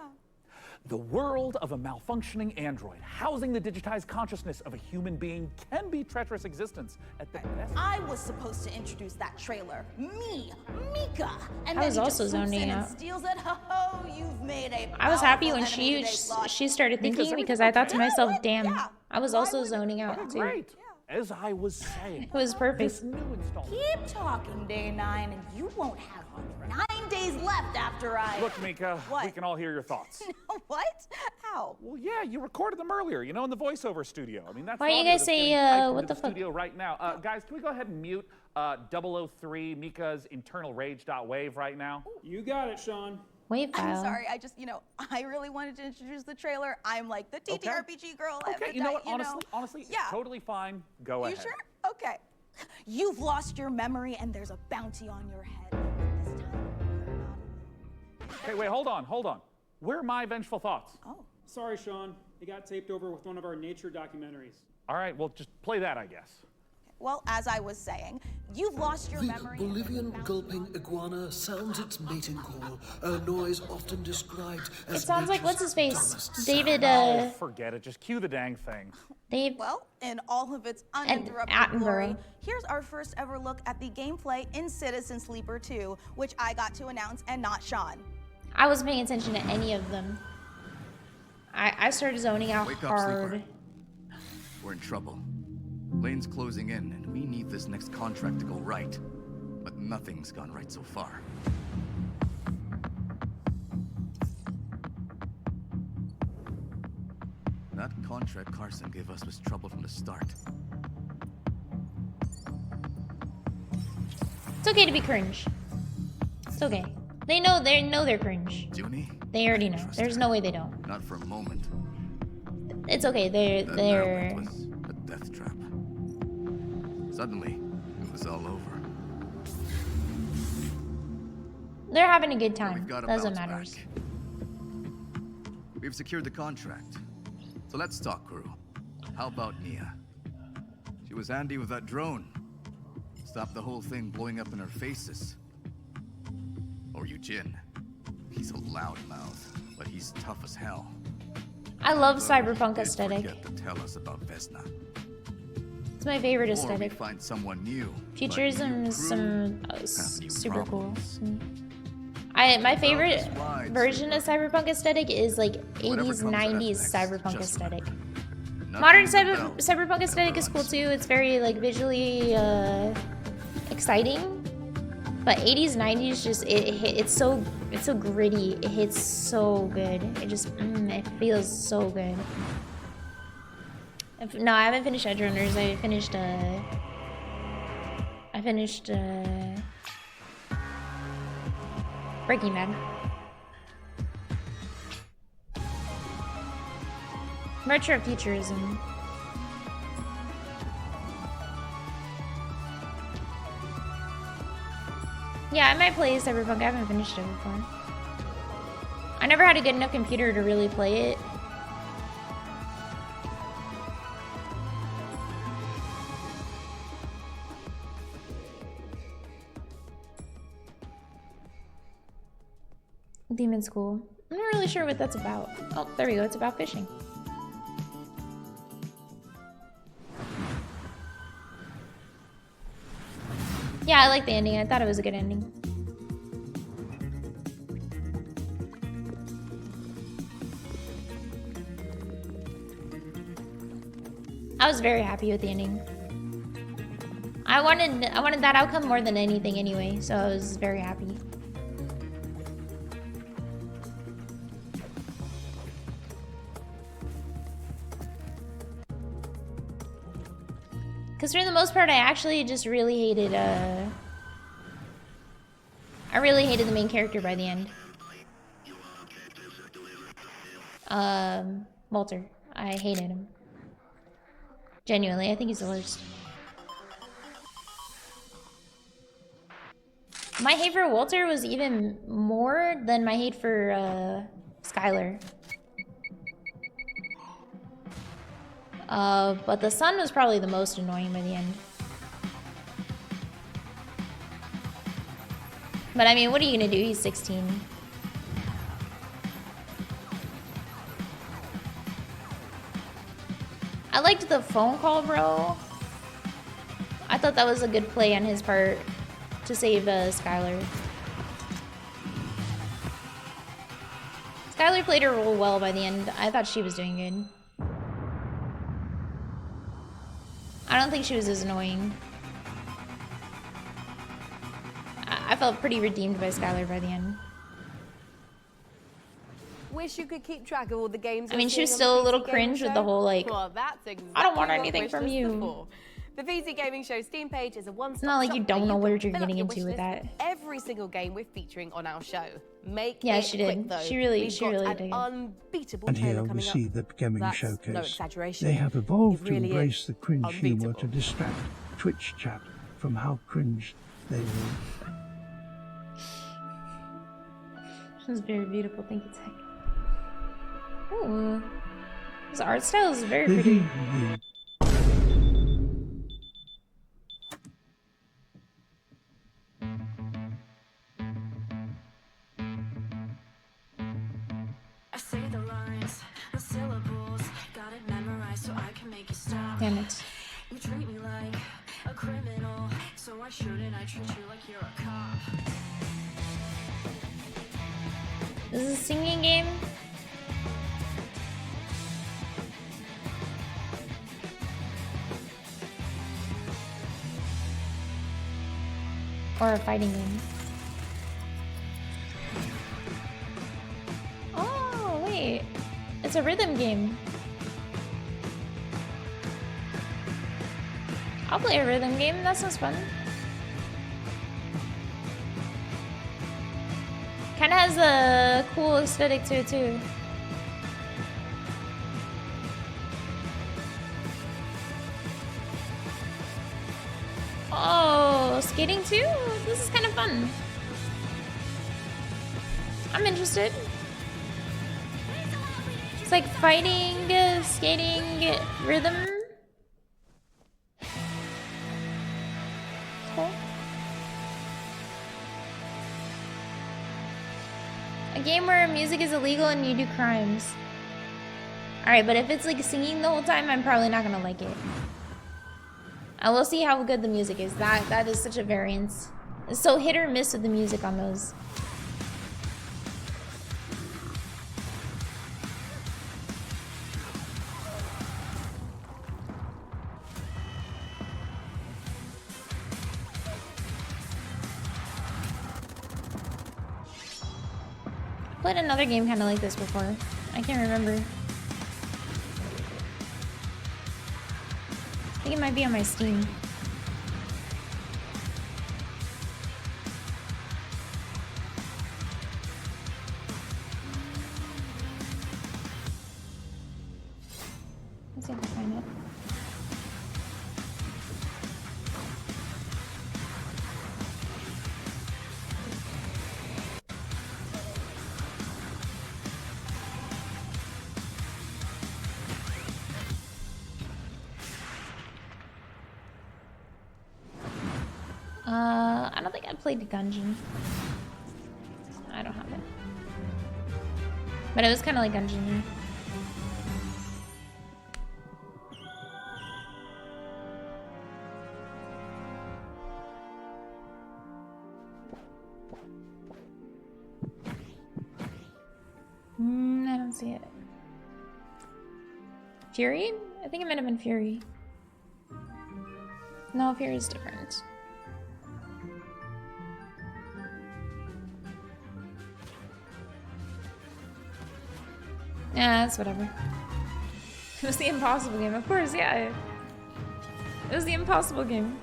The world of a malfunctioning android housing the digitized consciousness of a human being can be treacherous existence at the best. I was supposed to introduce that trailer. Me, Mika. And I then was he also just swoops zoning in and out. steals it. Oh, you've made a I was happy when powerful enemy today, Slot. she started Mika's thinking because everything I thought to okay? myself, Yeah, damn, I was also zoning out too. Great. As I was saying, It was perfect. this new installment. Keep talking, day 9, and you won't have 9 days left after I... Look, Mika, What? we can all hear your thoughts. What? How? Well, yeah, you recorded them earlier, in the voiceover studio. I mean, that's Why you audio guys that's say, getting typed what into the fuck? studio right now. Guys, can we go ahead and mute 003 Mika's internal rage.wave right now? You got it, Sean. Wave I'm file. sorry, I really wanted to introduce the trailer. I'm like the TTRPG girl. Okay, you know what? Honestly, yeah. totally fine. Go You ahead. sure? Okay. You've lost your memory and there's a bounty on your head. This time, you're not alone. Okay, wait, hold on. Where are my vengeful thoughts? Oh. Sorry, Sean. It got taped over with one of our nature documentaries. All right, well, just play that, I guess. Well, as I was saying, you've lost your The memory. Bolivian gulping iguana sounds its mating call, a noise often described as It sounds like what's his face, dumbest David. Oh, forget it. Just cue the dang thing. Dave. Well, in all of its And uninterrupted glory, Attenborough. here's our first ever look at the gameplay in Citizen Sleeper 2, which I got to announce and not Sean. I wasn't paying attention to any of them. I started zoning out Wake up, hard. Sleeper. We're in trouble. Lane's closing in, and we need this next contract to go right. But nothing's gone right so far. That contract Carson gave us was trouble from the start. It's okay to be cringe. It's okay. They know they're cringe. Junie? They already know. There's no way they don't. Not for a moment. It's okay. They're That they're was a death trap. Suddenly, it was all over. they're having a good We've time. got to That's what bounce matters. back. We've secured the contract. So let's talk, crew. How about Nia? She was handy with that drone. Stopped the whole thing blowing up in our faces. Or Eugene. He's a loudmouth, but he's tough as hell. I love Though cyberpunk he did aesthetic. forget to tell us about Vesna. It's my favorite Or we aesthetic. find someone new. Futurism is some have new super cool. problems. My favorite this ride, version of cyberpunk aesthetic is like Whatever 80s, comes at us 90s next, cyberpunk just aesthetic. Nothing Modern but bells. cyberpunk aesthetic is cool too. It's very like visually exciting. But 80s, 90s just it's so gritty. It hits so good. It just it feels so good. No, I haven't finished Edge Runners. I finished Breaking Bad. Retro futurism. Yeah, I might play Cyberpunk. I haven't finished it before. I never had a good enough computer to really play it. Demon School. I'm not really sure what that's about. Oh, there we go. It's about fishing. Yeah, I like the ending. I thought it was a good ending. was very happy with the ending. I wanted that outcome more than anything anyway, so I was very happy. Because for the most part, I actually just really hated, I really hated the main character by the end. Walter. I hated him. Genuinely, I think he's the worst. My hate for Walter was even more than my hate for, Skylar. But the son was probably the most annoying by the end. But I mean, what are you gonna do? He's 16. I liked the phone call, bro. I thought that was a good play on his part to save Skylar. Skylar played her role well by the end. I thought she was doing good. I don't think she was as annoying. I felt pretty redeemed by Skylar by the end. Wish you could keep track of all the games. I mean, she was still a little cringe with the whole, like, well, that's exactly I don't want what anything Wish from was you. for. The PC Gaming Show Steam page is a one-stop It's not like you shop don't where know what can you're fill up getting your into wish with list that. Every single game we're featuring on our show. Make Yeah, it she quick, did. though. She really We've got did. an unbeatable And trailer here we coming see up. the gaming That's showcase. no exaggeration. They have evolved It really to embrace is the cringe humor unbeatable. to distract Twitch chat from how cringe they were. This is very beautiful. Thank you, Tech. Ooh. This art style is very pretty. I say the lines, the syllables, got it memorized so I can make you stop. Damn it. You treat me like a criminal, so why shouldn't I treat you like you're a cop? This is a singing game? Or a fighting game? Oh, wait. It's a rhythm game. I'll play a rhythm game. That sounds fun. Kind of has a cool aesthetic to it, too. Oh, skating too? This is kind of fun. I'm interested. It's like fighting, skating, rhythm. Okay. A game where music is illegal and you do crimes. Alright, but if it's like singing the whole time, I'm probably not gonna like it. I will see how good the music is. That is such a variance. It's so hit or miss with the music on those. I played another game kind of like this before. I can't remember. I think it might be on my Steam. Let's see if I find it. I don't think I played Gungeon. I don't have it. But it was kind of like Gungeon. I don't see it. Fury? I think it might have been Fury. No, here is different. Yeah, it's whatever. It was the impossible game, of course, yeah. It was the impossible game.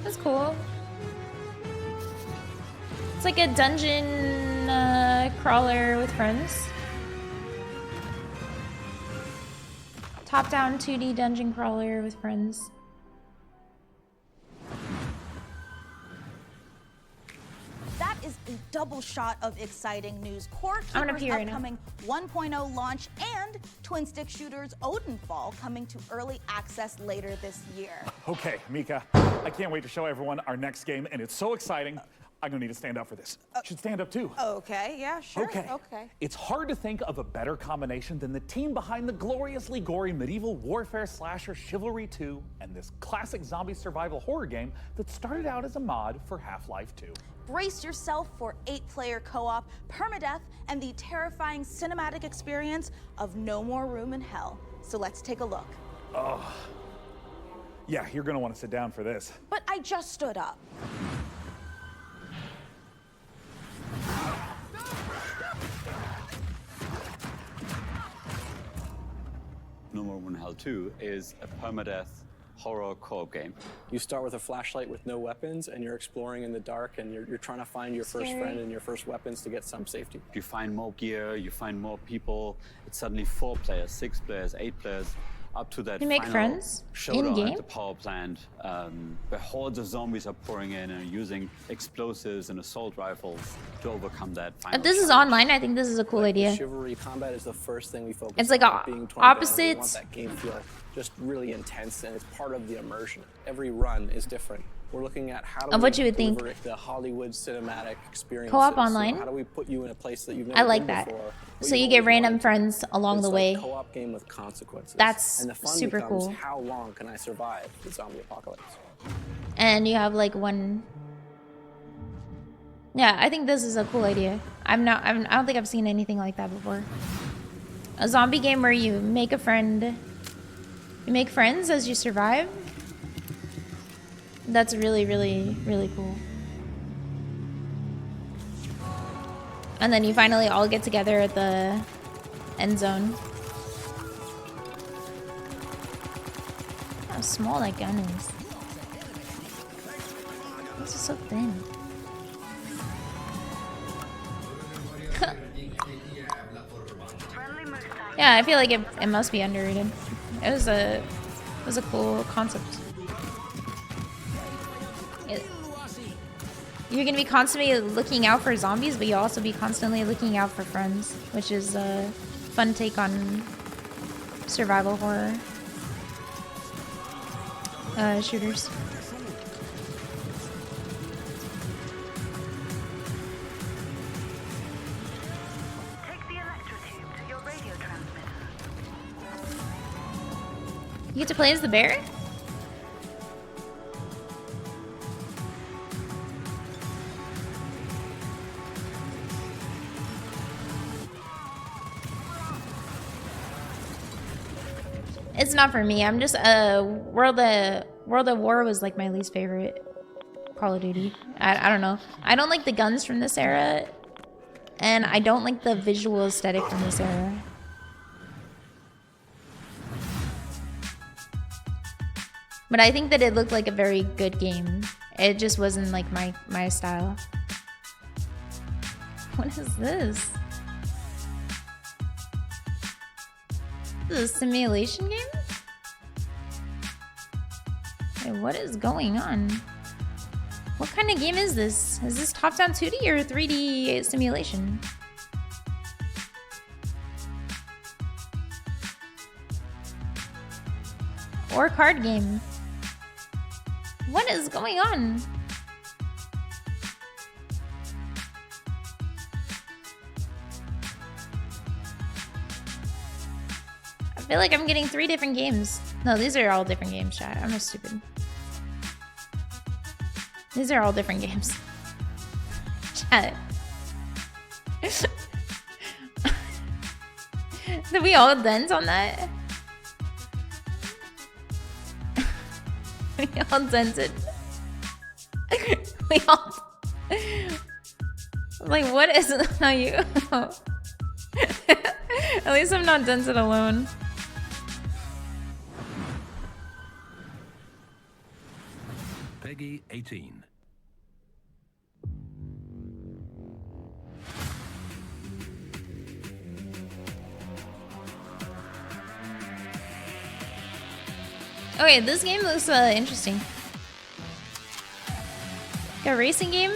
That's cool. It's like a dungeon crawler with friends. Top-down 2D dungeon crawler with friends. That is a double shot of exciting news. Core I'm gonna Keeper's pee right now. upcoming 1.0 launch and twin stick shooters Odenfall coming to early access later this year. Okay, Mika, I can't wait to show everyone our next game, and it's so exciting. I'm gonna need to stand up for this. You should stand up too. Okay, yeah, sure. Okay. It's hard to think of a better combination than the team behind the gloriously gory medieval warfare slasher Chivalry 2 and this classic zombie survival horror game that started out as a mod for Half-Life 2. Brace yourself for 8-player co-op, permadeath, and the terrifying cinematic experience of No More Room in Hell. So let's take a look. Oh. Yeah, you're gonna want to sit down for this. But I just stood up. No More Room in Hell 2 is a permadeath horror co-op game. You start with a flashlight with no weapons, and you're exploring in the dark, and you're trying to find your first friend and your first weapons to get some safety. You find more gear, you find more people. It's suddenly 4 players, 6 players, 8 players, up to that You make final friends showdown in-game? at the power plant, where hordes of zombies are pouring in and using explosives and assault rifles to overcome that final If this is challenge. online, I think this is a cool idea. Chivalry combat is the first thing we focus It's like on. Being 20 down, we opposites. want that game feel just really intense, and it's part of the immersion. Every run is different. We're looking at how do Of we what you would think. deliver the Hollywood cinematic experience. Co-op online? How do we put you in a place that you've never I like been that. before? So you get random friends along the way. It's like a co-op game with consequences. That's and the fun super becomes, cool. how long can I survive the zombie apocalypse? And you have like one. Yeah, I think this is a cool idea. I don't think I've seen anything like that before. A zombie game where you make a friend. You make friends as you survive. That's really, really, really cool. And then you finally all get together at the end zone. How small that gun is. This is so thin. Yeah, I feel like it must be underrated. It was a cool concept. You're gonna be constantly looking out for zombies, but you'll also be constantly looking out for friends, which is a fun take on survival horror shooters. You get to play as the bear? It's not for me. I'm just World of War was like my least favorite Call of Duty. I don't know. I don't like the guns from this era, and I don't like the visual aesthetic from this era. But I think that it looked like a very good game. It just wasn't like my style. What is this? This is a simulation game? Wait, what is going on? What kind of game is this? Is this top-down 2D or 3D simulation? or card game. What is going on? I feel like I'm getting 3 different games. No, these are all different games, chat. I'm just stupid. These are all different games. Chat. Did we all dent on that? We all dented. We all... Like, what is it on you? At least I'm not dented alone. Peggy 18. Okay, this game looks interesting. Like a racing game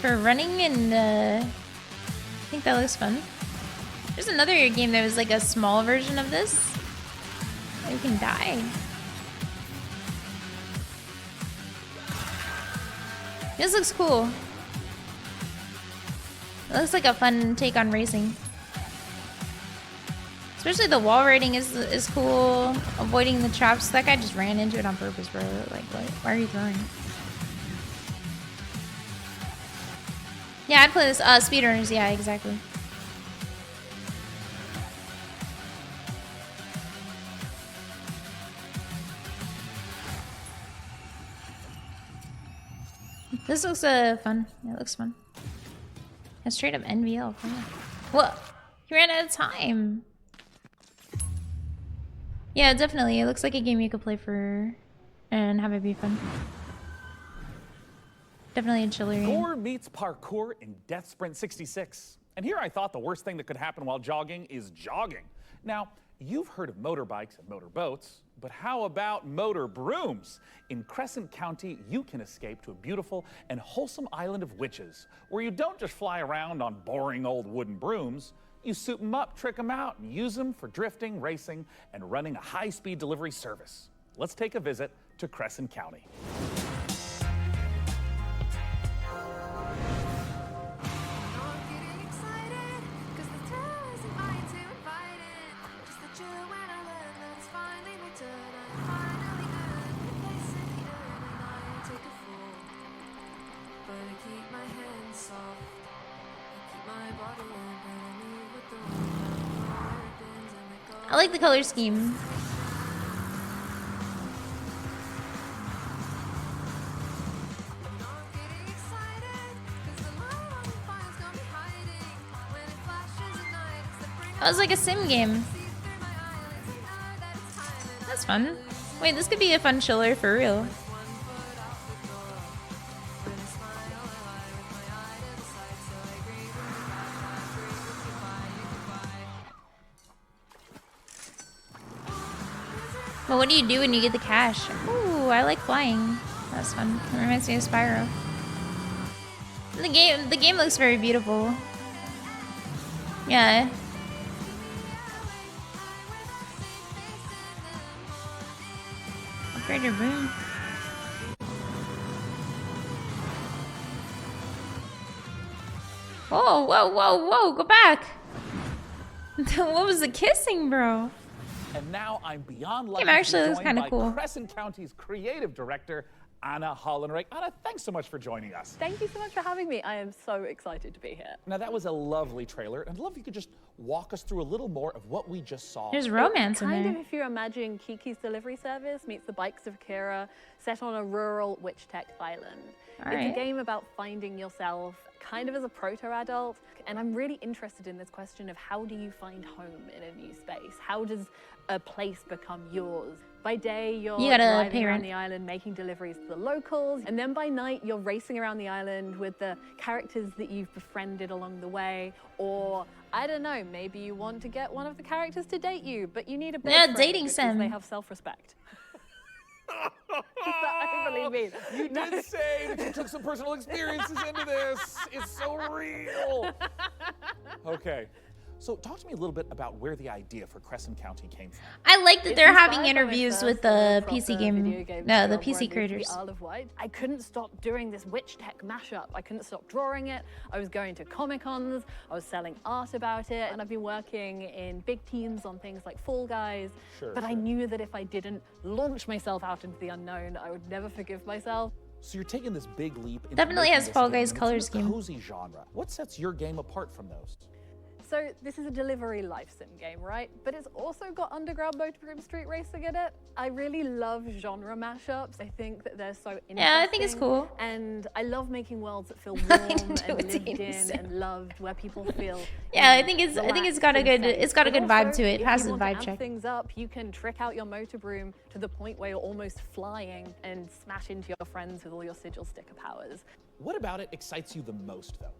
for running, and I think that looks fun. There's another game that was like a small version of this. You can die. This looks cool. It looks like a fun take on racing. Especially the wall riding is cool. Avoiding the traps. That guy just ran into it on purpose, bro. Like, what? Why are you throwing? Yeah, I'd play this. Speedrunners. Yeah, exactly. This looks fun. Yeah, it looks fun. A straight up NVL. What? He ran out of time. Yeah, definitely. It looks like a game you could play for and have it be fun. Definitely a chiller game. Gore meets parkour in Death Sprint 66. And here I thought the worst thing that could happen while jogging is jogging. Now, you've heard of motorbikes and motorboats, but how about motor brooms? In Crescent County, you can escape to a beautiful and wholesome island of witches, where you don't just fly around on boring old wooden brooms. You soup them up, trick them out, and use them for drifting, racing, and running a high-speed delivery service. Let's take a visit to Crescent County. I like the color scheme. That was like a sim game. That's fun. Wait, this could be a fun chiller for real. But what do you do when you get the cash? Ooh, I like flying. That's fun. It reminds me of Spyro. The game looks very beautiful. Yeah. Upgrade your boom. Whoa, whoa, whoa, whoa, go back. What was the kissing, bro? And now I'm beyond lucky Game actually to be looks joined kinda by cool. Crescent County's creative director, Anna Hollenreich. Anna, thanks so much for joining us. Thank you so much for having me. I am so excited to be here. Now, that was a lovely trailer, and I'd love if you could just walk us through a little more of what we just saw. There's romance in Kind there. of if you imagine Kiki's Delivery Service meets the Bikes of Kira, set on a rural witch tech island. All It's right. a game about finding yourself kind of as a proto-adult, and I'm really interested in this question of how do you find home in a new space? How does a place become yours? By day, you're You gotta driving pay around rent. the island making deliveries to the locals, and then by night, you're racing around the island with the characters that you've befriended along the way, or I don't know, maybe you want to get one of the characters to date you, but you need a bed Yeah, frame dating because sim. they have self-respect. I believe me. You did say that you took some personal experiences into this. It's so real. Okay, So talk to me a little bit about where the idea for Crescent County came from. I like that It's they're having inspired by my interviews first with the ever PC proper game, video game no, the job where I PC moved to creators. the Isle of Wight. I couldn't stop doing this witch tech mashup. I couldn't stop drawing it. I was going to Comic-Cons. I was selling art about it. And I've been working in big teams on things like Fall Guys. But I knew that if I didn't launch myself out into the unknown, I would never forgive myself. So you're taking this big leap into Definitely making has this Fall game, Guys and it's color in a scheme. cozy genre. What sets your game apart from those? So this is a delivery life sim game, right? But it's also got underground motorhome street racing in it. I really love genre mashups. I think that they're so interesting. Yeah, I think it's cool. And I love making worlds that feel warm and lived in and loved, where people feel. Yeah, I think it's got a good vibe to it. It has a vibe If check. things up, you can trick out your motor broom to the point where you're almost flying and smash into your friends with all your sigil sticker powers. What about it excites you the most, though?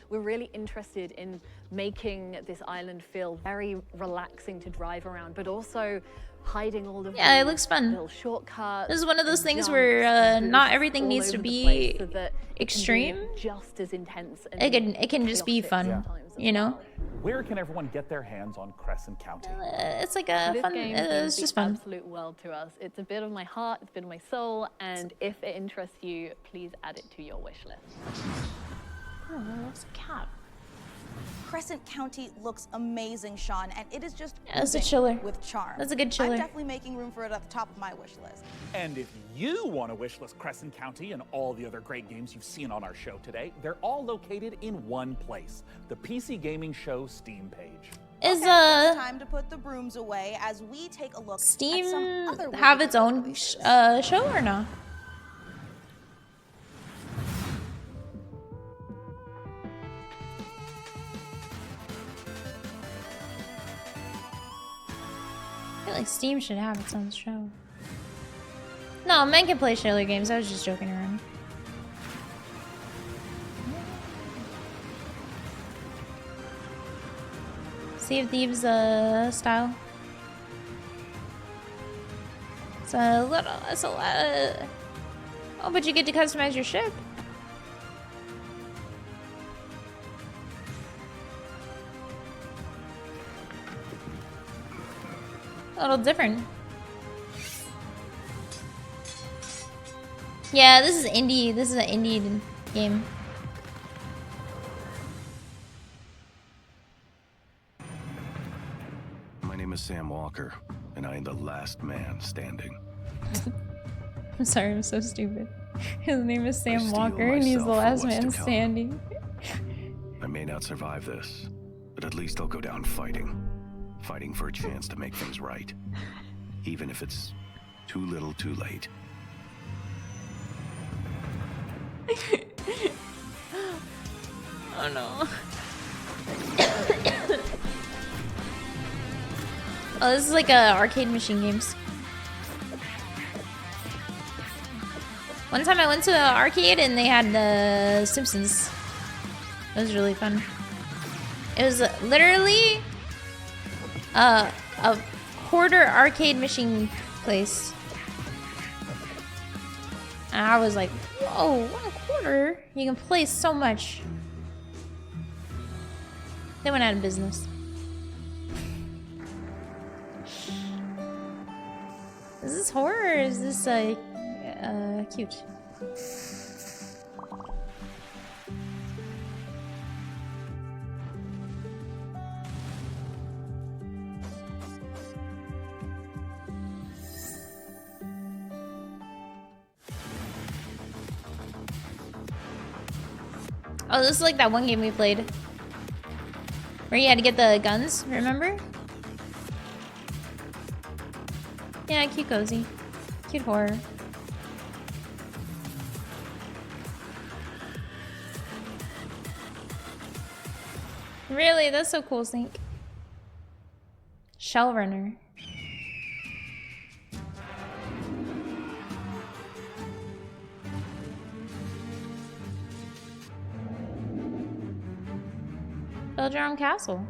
We're really interested in making this island feel very relaxing to drive around, but also hiding all of Yeah, it the looks fun. little shortcuts. This is one of those and things jumps where and not boosts everything all needs to over the be place so that it can be extreme. just as intense. And It can just be chaotic fun, sometimes as you know. well. Where can everyone get their hands on Crescent County? It's like a This fun. game It's means just the fun. absolute world to us. It's a bit of my heart, it's a bit of my soul, and if it interests you, please add it to your wish list. Oh, that's a cat. Crescent County looks amazing, Sean, and it is just Yeah, that's a oozing chiller. with charm. That's a good chiller. I'm definitely making room for it at the top of my wish list. And if you want to wishlist Crescent County and all the other great games you've seen on our show today, they're all located in one place, the PC Gaming Show Steam page. Is It's time to put the brooms away as we take a look Steam at some other have wicked its own releases. show or not? I feel like Steam should have its own show. No, men can play Shaler games. I was just joking around. Sea of Thieves style. It's a little. It's a lot. Oh, but you get to customize your ship. A little different. Yeah, this is indie. This is an indie game. My name is Sam Walker, and I am the last man standing. I'm sorry, I'm so stupid. His name is Sam steel Walker, and he's the myself for last what's to man come. standing. I may not survive this, but at least I'll go down fighting. Fighting for a chance to make things right. Even if it's too little too late. Oh no. Oh, this is like arcade machine games. One time I went to an arcade and they had the Simpsons. It was really fun. It was literally a quarter arcade machine place. And I was like, whoa, 1/4? You can play so much. They went out of business. Is this horror or is this cute? Oh, this is like that one game we played. Where you had to get the guns, remember? Yeah, cute cozy. Cute horror. Really? That's so cool, Sync. Shell Runner. Build your own castle.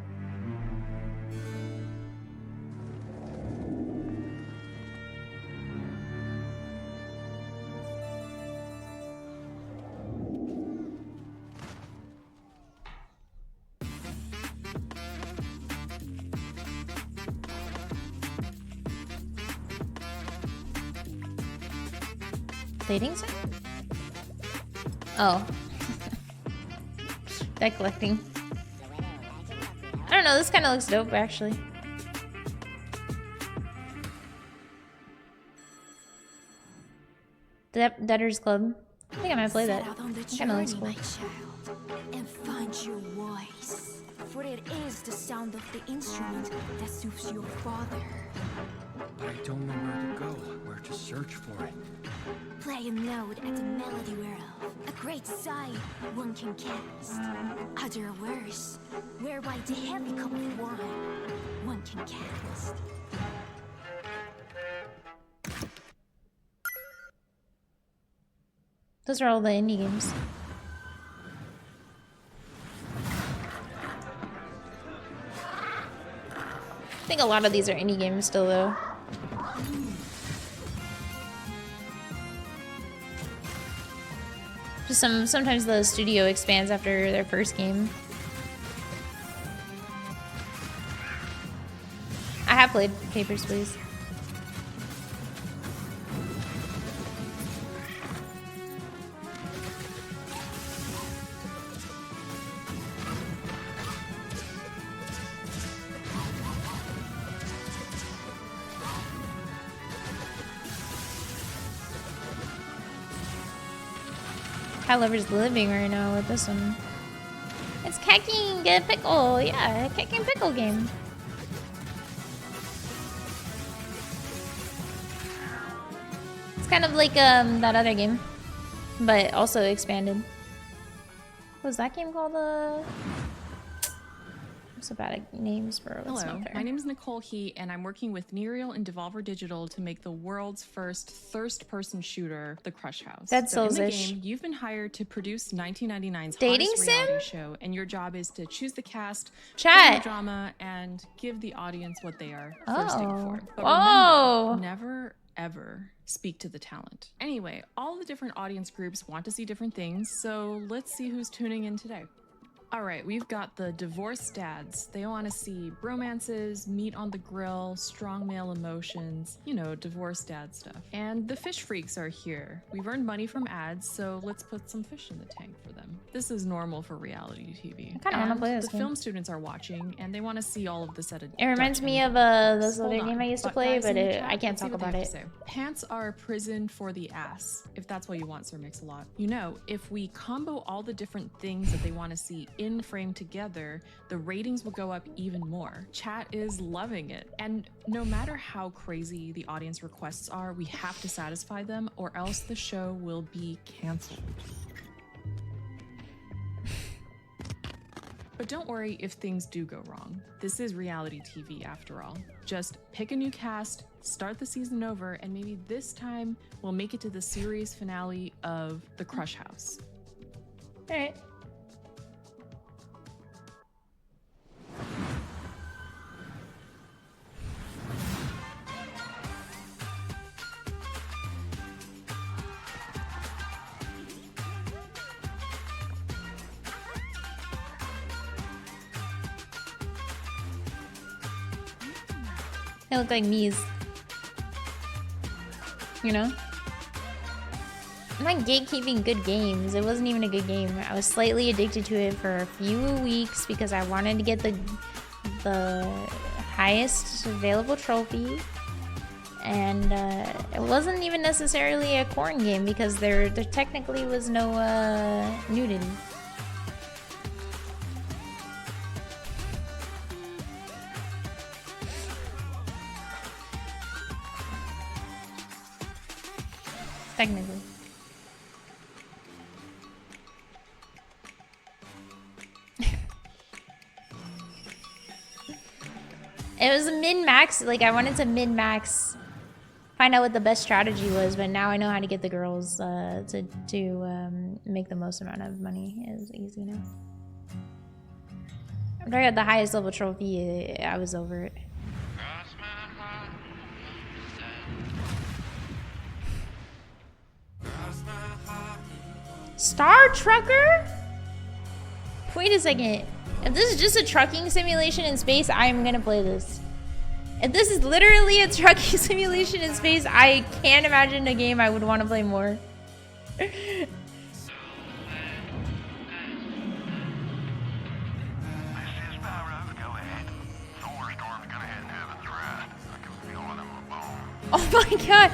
Dating sim? Oh. Deck collecting. I don't know, this kind of looks dope actually. Debtors Club. I think I might play that. Kind of looks cool. And find your voice, for it is the sound of the instrument that soothes your father. But I don't know where to go, where to search for it. Play a note at the melody whereof a great sigh one can cast. Other worse, whereby the heavy cup of wine one can cast. Those are all the indie games. I think a lot of these are indie games still though. Just sometimes the studio expands after their first game. I have played Papers, Please. Cat Lover's living right now with this one. It's Kecking Pickle, yeah, Kecking Pickle game. It's kind of like that other game, but also expanded. What was that game called? I'm so bad at names, bro. That's Hello, not fair. my name is Nicole He, and I'm working with Nereal and Devolver Digital to make the world's first first-person shooter, The Crush House. Dead So in the Souls-ish. game, you've been hired to produce 1999's Dating hottest sim? reality show, and your job is to choose the cast, Chat. film the drama, and give the audience what they are thirsting Oh. for. But Whoa. remember, never ever speak to the talent. Anyway, all the different audience groups want to see different things, so let's see who's tuning in today. All right, we've got the divorced dads. They want to see bromances, meat on the grill, strong male emotions, you know, divorced dad stuff. And the fish freaks are here. We've earned money from ads, so let's put some fish in the tank for them. This is normal for reality TV. I kinda wanna And play this the game. film students are watching, and they want to see all of this at a It reminds Dutch me angle. of this Hold other on. game I used to play, guys but in the chat, I can't let's see talk what they about have it. to say. Pants are a prison for the ass, if that's what you want, Sir Mix-a-Lot. You know, if we combo all the different things that they want to see in frame together, the ratings will go up even more. Chat is loving it. And no matter how crazy the audience requests are, we have to satisfy them or else the show will be canceled. But don't worry if things do go wrong. This is reality TV after all. Just pick a new cast, start the season over, and maybe this time we'll make it to the series finale of The Crush House. All right. They look like me's. You know? I'm not gatekeeping good games. It wasn't even a good game. I was slightly addicted to it for a few weeks because I wanted to get the highest available trophy. And it wasn't even necessarily a corn game because there technically was no nudity. Technically. It was a min-max, like I wanted to min-max, find out what the best strategy was, but now I know how to get the girls to make the most amount of money. It was easy now. After I got the highest level trophy, I was over it. Star Trucker? Wait a second. If this is just a trucking simulation in space, I'm gonna play this. If this is literally a trucking simulation in space, I can't imagine a game I would want to play more. Oh my god,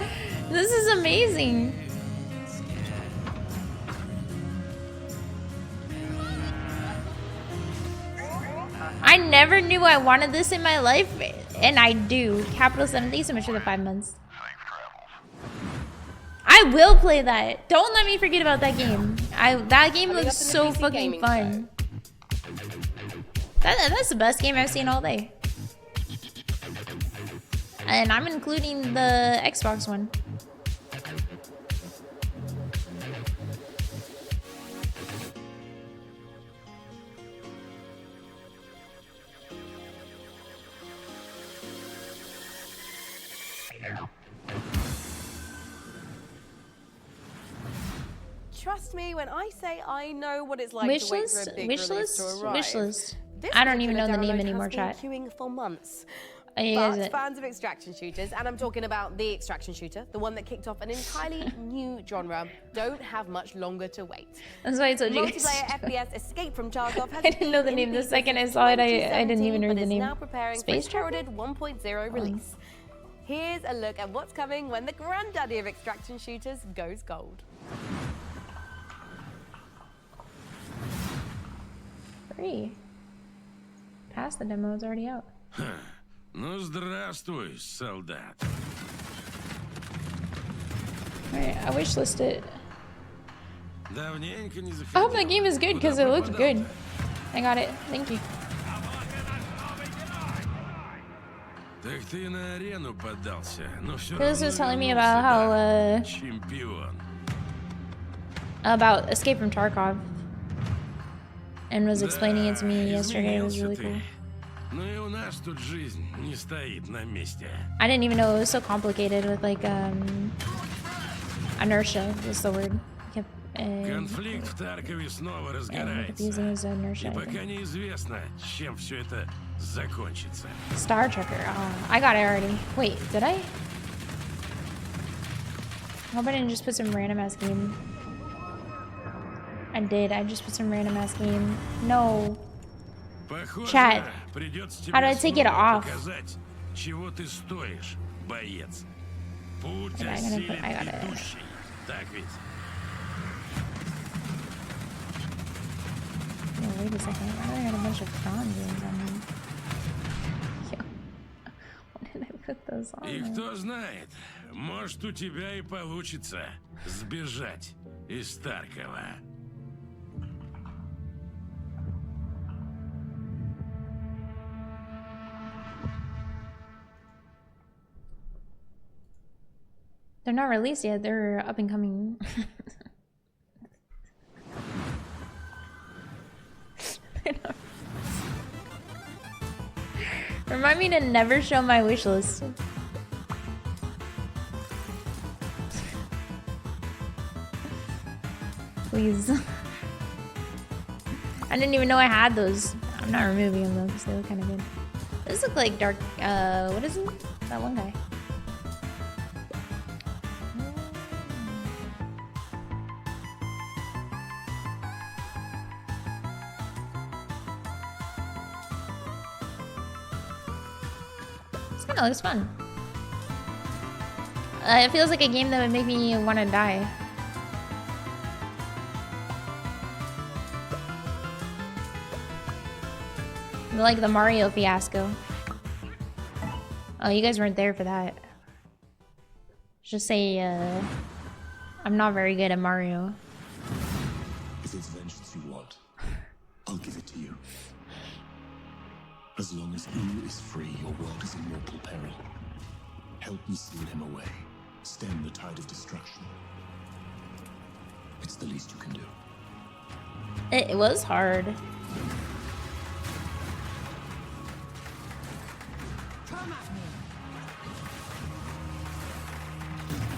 this is amazing. I never knew I wanted this in my life, and I do. Capital 7, thank you so much for the 5 months. I will play that. Don't let me forget about that game. That game looks so fucking fun. That's the best game I've seen all day. And I'm including the Xbox one. Trust me when I say I know what it's like to wait for a big release to arrive. Wishlist. This I don't even know the particular name download anymore, has chat. been queuing for months. Is But it? fans of extraction shooters, and I'm talking about the extraction shooter, the one that kicked off an entirely new genre, don't have much longer to wait. That's why I told you guys. Multiplayer FPS Escape from Tarkov has I didn't know the name the second I saw it. I didn't even read the name. now preparing Space for its heralded 1.0 release. Here's a look at what's coming when the granddaddy of extraction shooters goes gold. Free. Past the demo, it's already out. Ну, здравствуй, солдат. Alright, I wishlist it. Давненько не I hope that game is good because it looked good. I got it. Thank you. Так ты на арену поддался, но всё This равно was telling me вернулся, about how да? Чемпион. about Escape from Tarkov, and was explaining it to me yesterday. It was really cool. Ну и у нас тут жизнь не стоит на месте. I didn't even know it was so complicated with like inertia is the word. Конфликт в Таркове снова разгорается. Using as inertia. И I think. пока неизвестно, чем все это закончится. Star Trekker. Oh, I got it already. Wait, did I? I hope I didn't just put some random ass game. I did. I just put some random ass game. No. Chat. How do I take it off? Показать, чего ты стоишь, боец. Путь I got it. идущий. Так ведь? Yeah, wait a second. I got a bunch of Tron games on me. Yo. When did I put those on? И there? кто знает, может, у тебя и получится сбежать из Таркова. They're not released yet. They're up and coming. Remind me to never show my wish list. Please. I didn't even know I had those. I'm not removing them though because they look kind of good. Those look like dark. What is it? That one guy. This kind of looks fun. It feels like a game that would make me want to die. Like the Mario fiasco. Oh, you guys weren't there for that. Just say, I'm not very good at Mario. If it's vengeance you want, I'll give it to you. As long as Yu is free, your world is in mortal peril. Help me seal him away. Stem the tide of destruction. It's the least you can do. It was hard. Oh,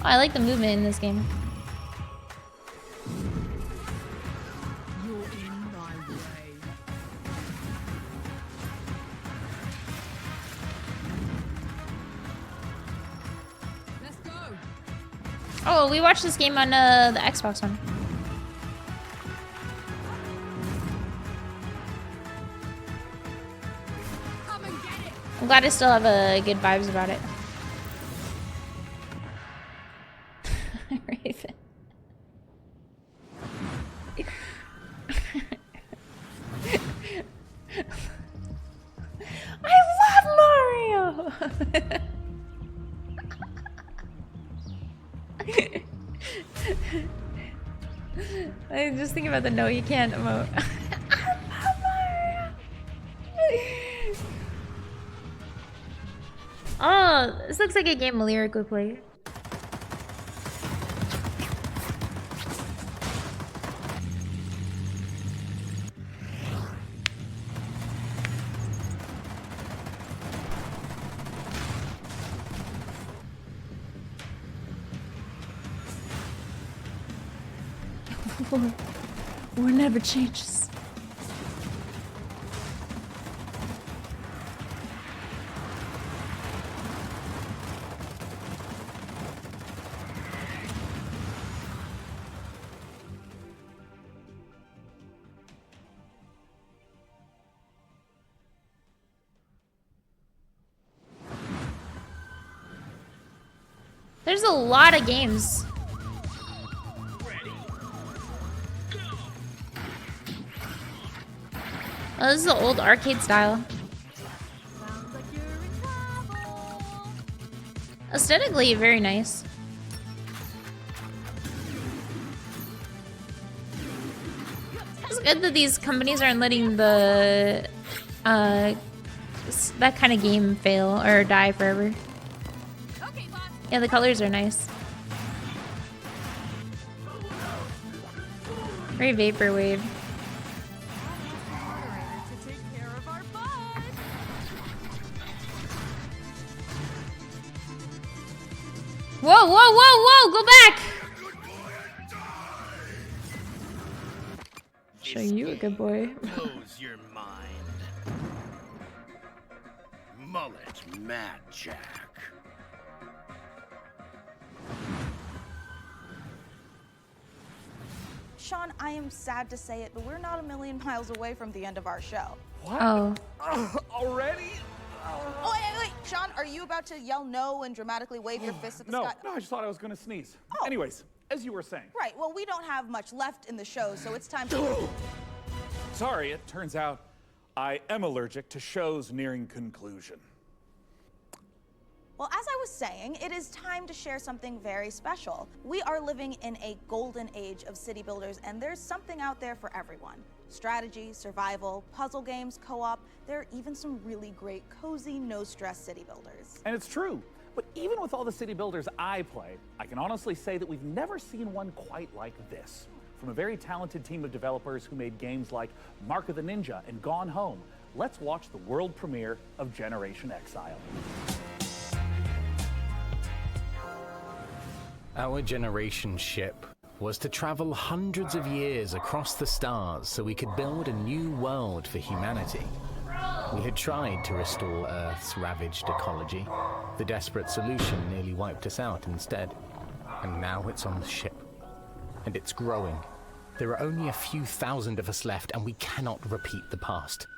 I like the movement in this game. You're in my way. Let's go. Oh, we watched this game on the Xbox one. I'm glad I still have good vibes about it. Raven. I love Mario! I just think about the no you can't emote. I love Mario! Oh, this looks like a game Lyric would play. War never changes. There's a lot of games. Oh, this is the old arcade style. Aesthetically, very nice. It's good that these companies aren't letting the that kind of game fail or die forever. Yeah, the colors are nice. Very vaporwave. Whoa, whoa, whoa, whoa! Go back! Show you a good boy. Close your mind. Mullet Mad Jack. Sean, I am sad to say it, but we're not a million miles away from the end of our show. What? Oh. Already? Oh, wait. Sean, are you about to yell no and dramatically wave your fist at the sky? No, I just thought I was gonna sneeze. Anyways, as you were saying. Right, well, we don't have much left in the show, so it's time to... Sorry, it turns out I am allergic to shows nearing conclusion. Well, as I was saying, it is time to share something very special. We are living in a golden age of city builders, and there's something out there for everyone. Strategy, survival, puzzle games, co-op, there are even some really great, cozy, no-stress city builders. And it's true. But even with all the city builders I play, I can honestly say that we've never seen one quite like this. From a very talented team of developers who made games like Mark of the Ninja and Gone Home, let's watch the world premiere of Generation Exile. Our generation ship was to travel hundreds of years across the stars so we could build a new world for humanity. We had tried to restore Earth's ravaged ecology. The desperate solution nearly wiped us out instead. And now it's on the ship. And it's growing. There are only a few thousand of us left, and we cannot repeat the past.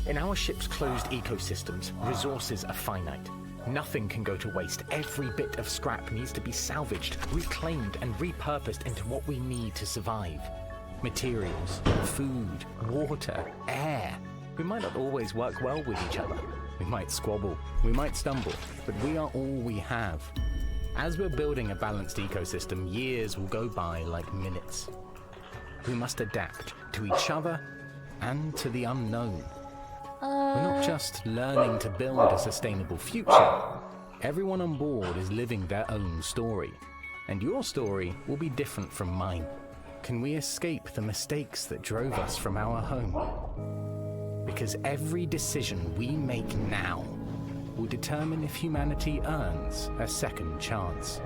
In our ship's closed ecosystems, resources are finite. Nothing can go to waste. Every bit of scrap needs to be salvaged, reclaimed, and repurposed into what we need to survive. Materials, food, water, air. We might not always work well with each other. We might squabble, we might stumble, but we are all we have. As we're building a balanced ecosystem, years will go by like minutes. We must adapt to each other and to the unknown. We're not just learning to build a sustainable future. Everyone on board is living their own story. And your story will be different from mine. Can we escape the mistakes that drove us from our home? Because every decision we make now will determine if humanity earns a second chance.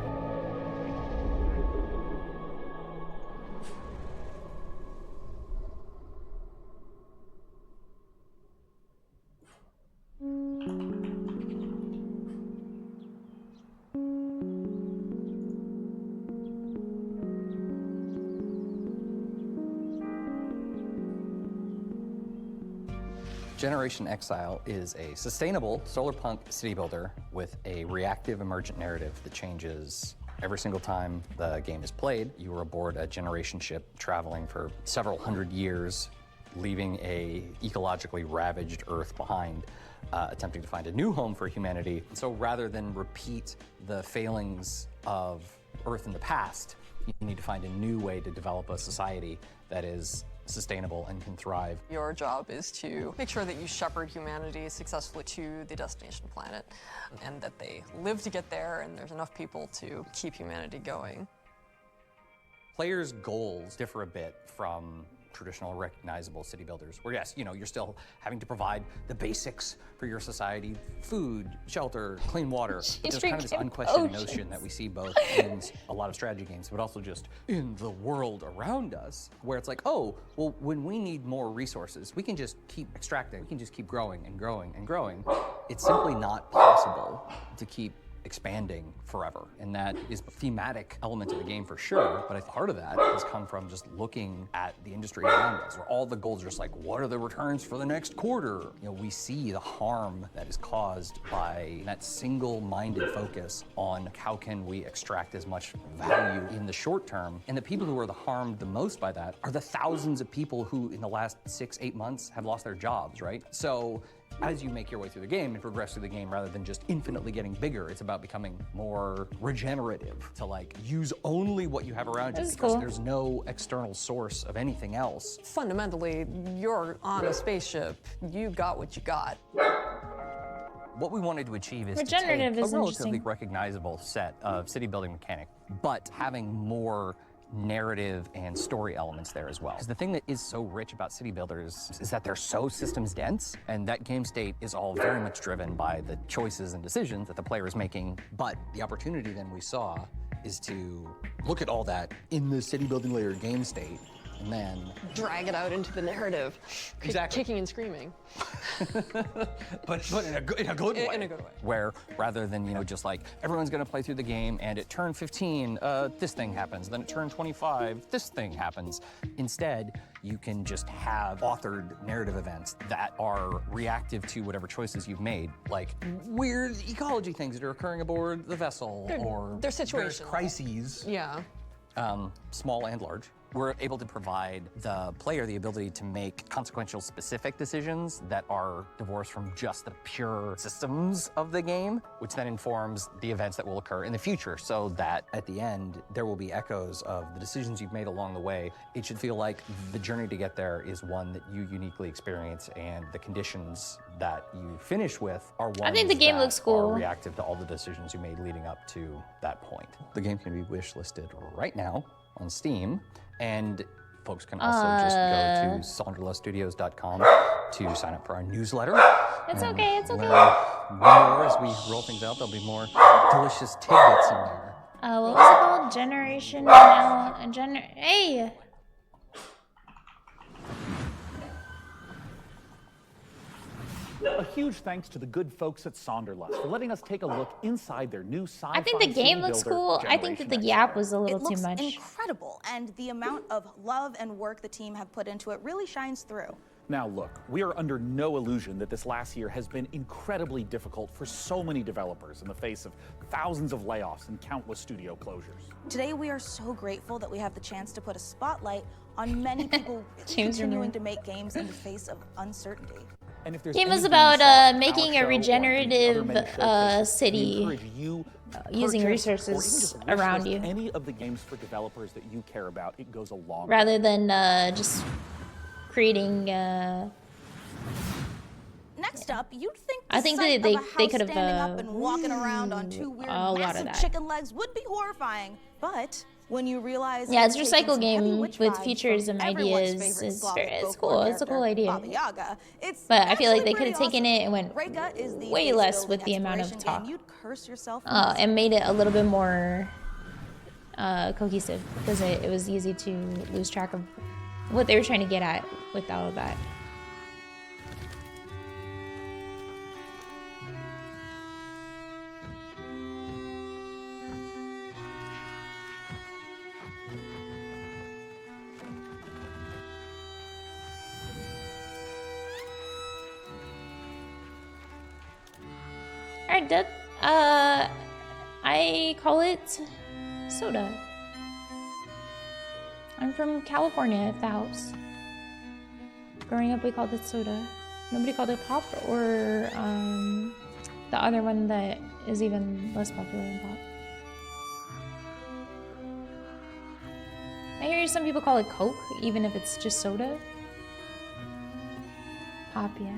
Generation Exile is a sustainable solarpunk city builder with a reactive emergent narrative that changes every single time the game is played. You are aboard a generation ship traveling for several hundred years, leaving a ecologically ravaged Earth behind, attempting to find a new home for humanity. And so rather than repeat the failings of Earth in the past, you need to find a new way to develop a society that is sustainable and can thrive. Your job is to make sure that you shepherd humanity successfully to the destination planet, and that they live to get there, and there's enough people to keep humanity going. Players' goals differ a bit from traditional recognizable city builders, where yes, you know, you're still having to provide the basics for your society: food, shelter, clean water. But there's kind of this unquestioned notion that we see both in a lot of strategy games, but also just in the world around us, where it's like, oh, well, when we need more resources, we can just keep extracting, we can just keep growing and growing and growing. It's simply not possible to keep expanding forever. And that is a thematic element of the game for sure, but part of that has come from just looking at the industry around us, where all the goals are just like, what are the returns for the next quarter? You know, we see the harm that is caused by that single-minded focus on how can we extract as much value in the short term. And the people who are harmed the most by that are the thousands of people who in the last 6-8 months have lost their jobs, right? So as you make your way through the game and progress through the game, rather than just infinitely getting bigger, it's about becoming more regenerative, to like use only what you have around you, because there's no external source of anything else. Fundamentally, you're on a spaceship. You got what you got. What we wanted to achieve is to take Regenerative a is relatively interesting. recognizable set of city building mechanic, but having more narrative and story elements there as well. Because the thing that is so rich about city builders is that they're so systems dense, and that game state is all very much driven by the choices and decisions that the player is making. But the opportunity then we saw is to look at all that in the city building layer game state, and then Drag it out into the narrative. Exactly. Kicking and screaming. but in a good way. In a good way. Where rather than, you know, just like everyone's gonna play through the game and at turn 15, this thing happens, then at turn 25, this thing happens. Instead, you can just have authored narrative events that are reactive to whatever choices you've made, like weird ecology things that are occurring aboard the vessel, or they're situations. Crises. Yeah. Small and large. We're able to provide the player the ability to make consequential specific decisions that are divorced from just the pure systems of the game, which then informs the events that will occur in the future, so that at the end, there will be echoes of the decisions you've made along the way. It should feel like the journey to get there is one that you uniquely experience, and the conditions that you finish with are ones I think the game that looks cool. are reactive to all the decisions you made leading up to that point. The game can be wish-listed right now on Steam, and folks can also just go to SonderlessStudios.com to sign up for our newsletter. It's and okay, it's okay. learn more as we roll things out. There'll be more delicious tidbits in there. What was it called? Generation now. Hey! A huge thanks to the good folks at Sonderlust for letting us take a look inside their new sci-fi I think the game city looks builder, cool. I think that the Generation yap was a little It looks too much. incredible, and the amount of love and work the team have put into it really shines through. Now look, we are under no illusion that this last year has been incredibly difficult for so many developers in the face of thousands of layoffs and countless studio closures. Today, we are so grateful that we have the chance to put a spotlight on many people James continuing Renner. to make games in the face of uncertainty. And if there's Game was anything about our making show a or regenerative the other many showcases, we city encourage you using purchase or even resources just wish around list you, any of the games for developers that you care about. It goes a long way. rather than just creating. Next up, you'd think the I think sight they of a house could have standing up and walking around on two weird a lot of massive that. chicken legs would be horrifying, but when you realize Yeah, it's a taken recycle some heavy game witch with vibes features from and everyone's ideas. favorite Slavic It's folklore cool. It's a cool character, idea. Baba Yaga, it's But I feel like they actually could have pretty taken it and went Reka is the way base less building with the amount of exploration talk, game. You'd curse yourself and made it a little bit more cohesive, because it was easy to lose track of what they were trying to get at with all of that. Red Dead? I call it soda. I'm from California, if that helps. Growing up, we called it soda. Nobody called it pop or the other one that is even less popular than pop. I hear some people call it Coke, even if it's just soda. Pop, yeah.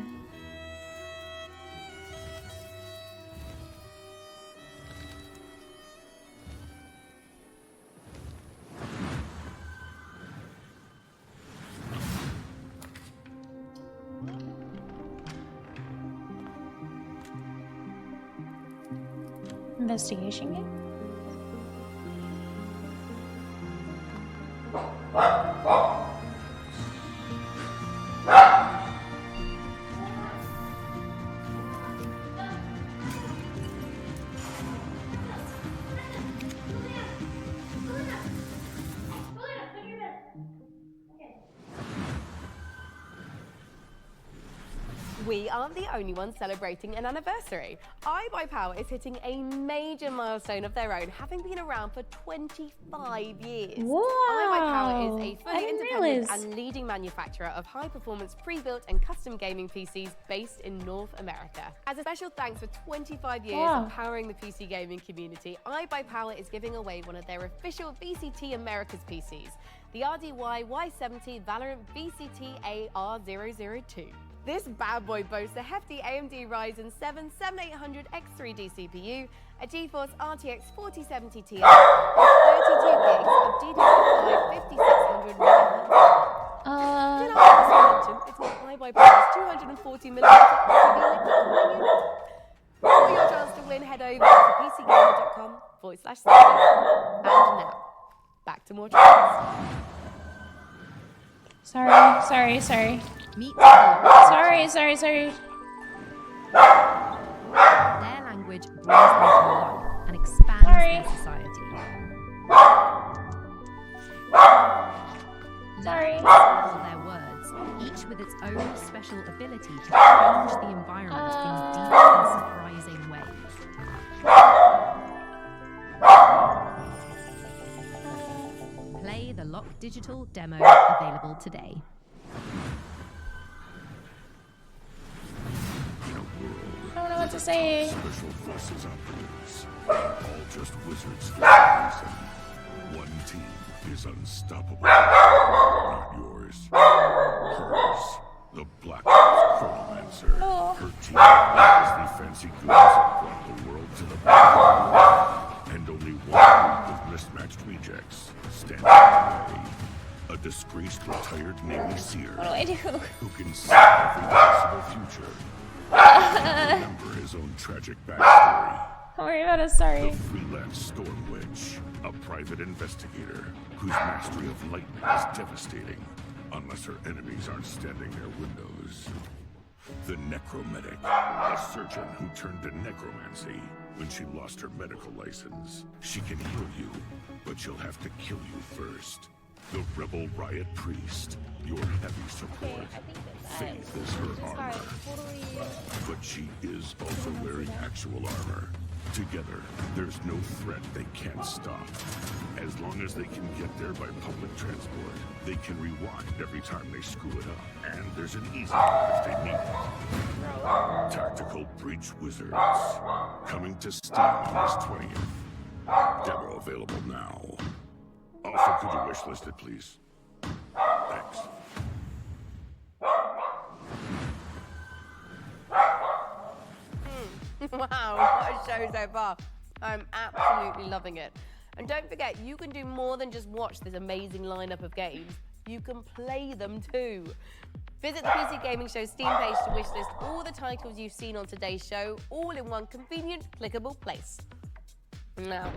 Investigation game? We aren't the only ones celebrating an anniversary. iBuyPower is hitting a major milestone of their own, having been around for 25 years. Wow. iBuyPower is a I fully didn't independent realize. and leading manufacturer of high-performance pre-built and custom gaming PCs based in North America. As a special thanks for 25 years Wow. of powering the PC gaming community, iBuyPower is giving away one of their official VCT Americas PCs, the RDY Y70 Valorant VCT AR002. This bad boy boasts a hefty AMD Ryzen 7 7800X3D CPU, a GeForce RTX 4070 Ti, and 32 gigs of DDR5 5600 MHz. Did I also mention it's got iBuyPower's 240mm RGB liquid cooling unit? For your chance to win, head over to pcgamer.com/Steam. And now, back to more trailers. Sorry. Meet Sorry. Their language brings them to life and expands their society. Sorry. All their words, each with its own special ability to change the environment in deep and surprising ways. Play the Lock Digital demo available today. I don't know what to say. Special forces operatives, all just wizards for a reason. One team is unstoppable. Not yours. Hers. The Black Ops Chronomancer. Her team of recklessly fancy goons brought the world to the back. And only one group of mismatched rejects standing in the way. A disgraced retired Navy seer. What do I do? Who can see every possible future. Remember his own tragic backstory. Don't worry about it, sorry. The freelance Storm Witch, a private investigator whose mastery of lightning is devastating, unless her enemies aren't standing near windows. The Necromedic, a surgeon who turned to necromancy when she lost her medical license. She can heal you, but she'll have to kill you first. The Rebel Riot Priest, your heavy support. Faith is her armor. But she is also wearing actual armor. Together, there's no threat they can't stop. As long as they can get there by public transport, they can rewind every time they screw it up. And there's an easy one if they need it. Tactical Breach Wizards. Coming to Steam August 20th. Demo available now. Also, could you wish list it, please? Thanks. Wow, what a show so far. I'm absolutely loving it. And don't forget, you can do more than just watch this amazing lineup of games. You can play them too. Visit the PC Gaming Show Steam page to wishlist all the titles you've seen on today's show, all in one convenient, clickable place. Now,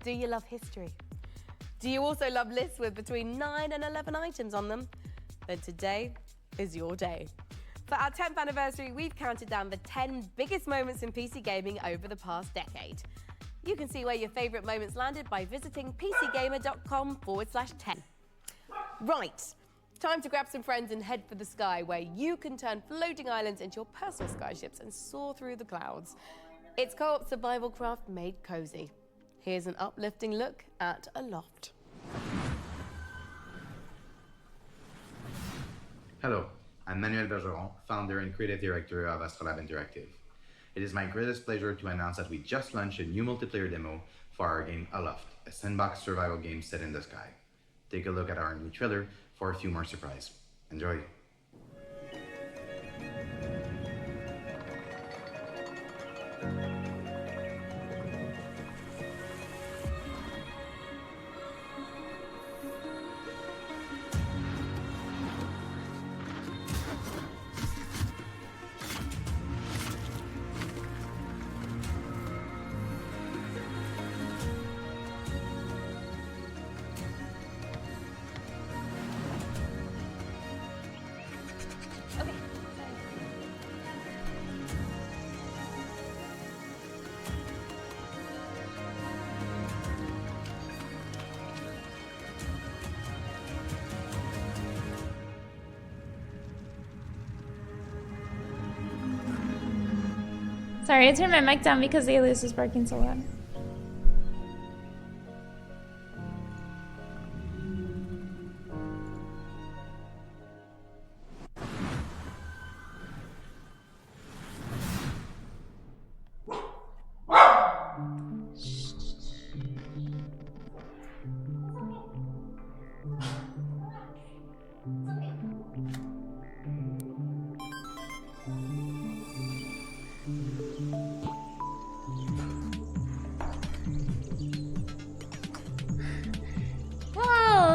do you love history? Do you also love lists with between 9 and 11 items on them? Then today is your day. For our 10th anniversary, we've counted down the 10 biggest moments in PC gaming over the past decade. You can see where your favourite moments landed by visiting pcgamer.com/10. Right, time to grab some friends and head for the sky, where you can turn floating islands into your personal skyships and soar through the clouds. It's co-op survival craft made cozy. Here's an uplifting look at a loft. Hello, I'm Manuel Bergeron, founder and creative director of Astrolab Interactive. It is my greatest pleasure to announce that we just launched a new multiplayer demo for our game Aloft, a sandbox survival game set in the sky. Take a look at our new trailer for a few more surprises. Enjoy. Sorry, I turned my mic down because Alias was barking so loud.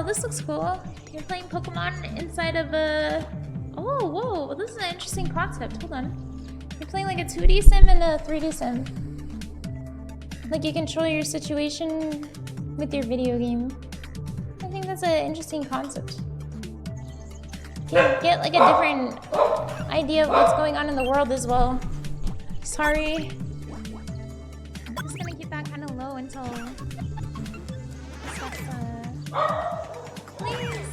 This looks cool. You're playing Pokemon inside of a... Oh, whoa, this is an interesting concept. Hold on. You're playing like a 2D sim and a 3D sim. Like you control your situation with your video game. I think that's an interesting concept. Get like a different idea of what's going on in the world as well. Sorry. I'm just gonna keep that kind of low until... Please.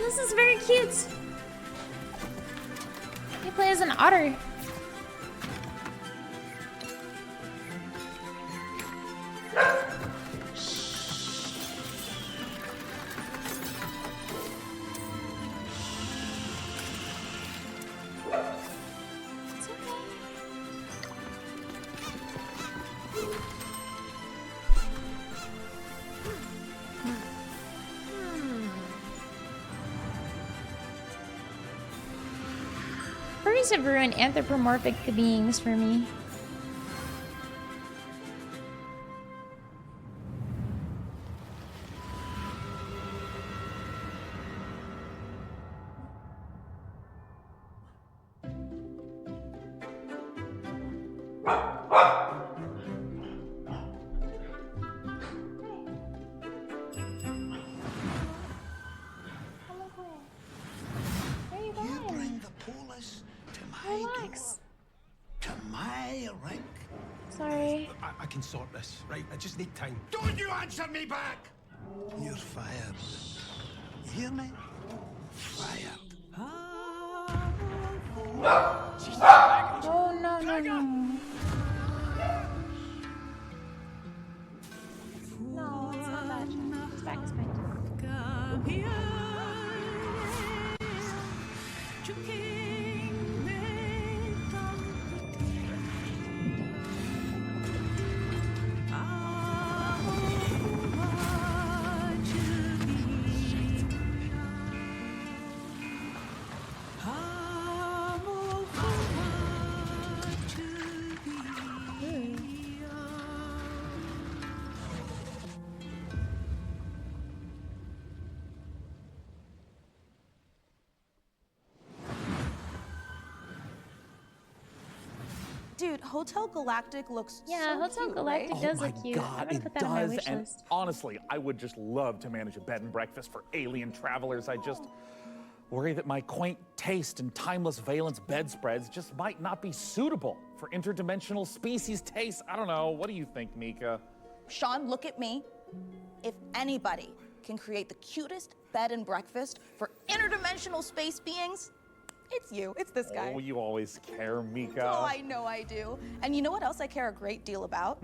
This is very cute. You play as an otter. Furries have ruined anthropomorphic beings for me. Sorry. I can sort this, right? I just need time. Don't you answer me back! You're fired. You hear me? Fired. Oh, no. Dude, Hotel Galactic looks Yeah, so Hotel cute, Galactic right? does Oh my look cute. God, I'm gonna it put that on my does. wish And list. honestly, I would just love to manage a bed and breakfast for alien travelers. I just worry that my quaint taste and timeless valence bedspreads just might not be suitable for interdimensional species tastes. I don't know. What do you think, Mika? Sean, look at me. If anybody can create the cutest bed and breakfast for interdimensional space beings, it's you. It's this guy. Oh, you always care, Mika. Oh, I know I do. And you know what else I care a great deal about?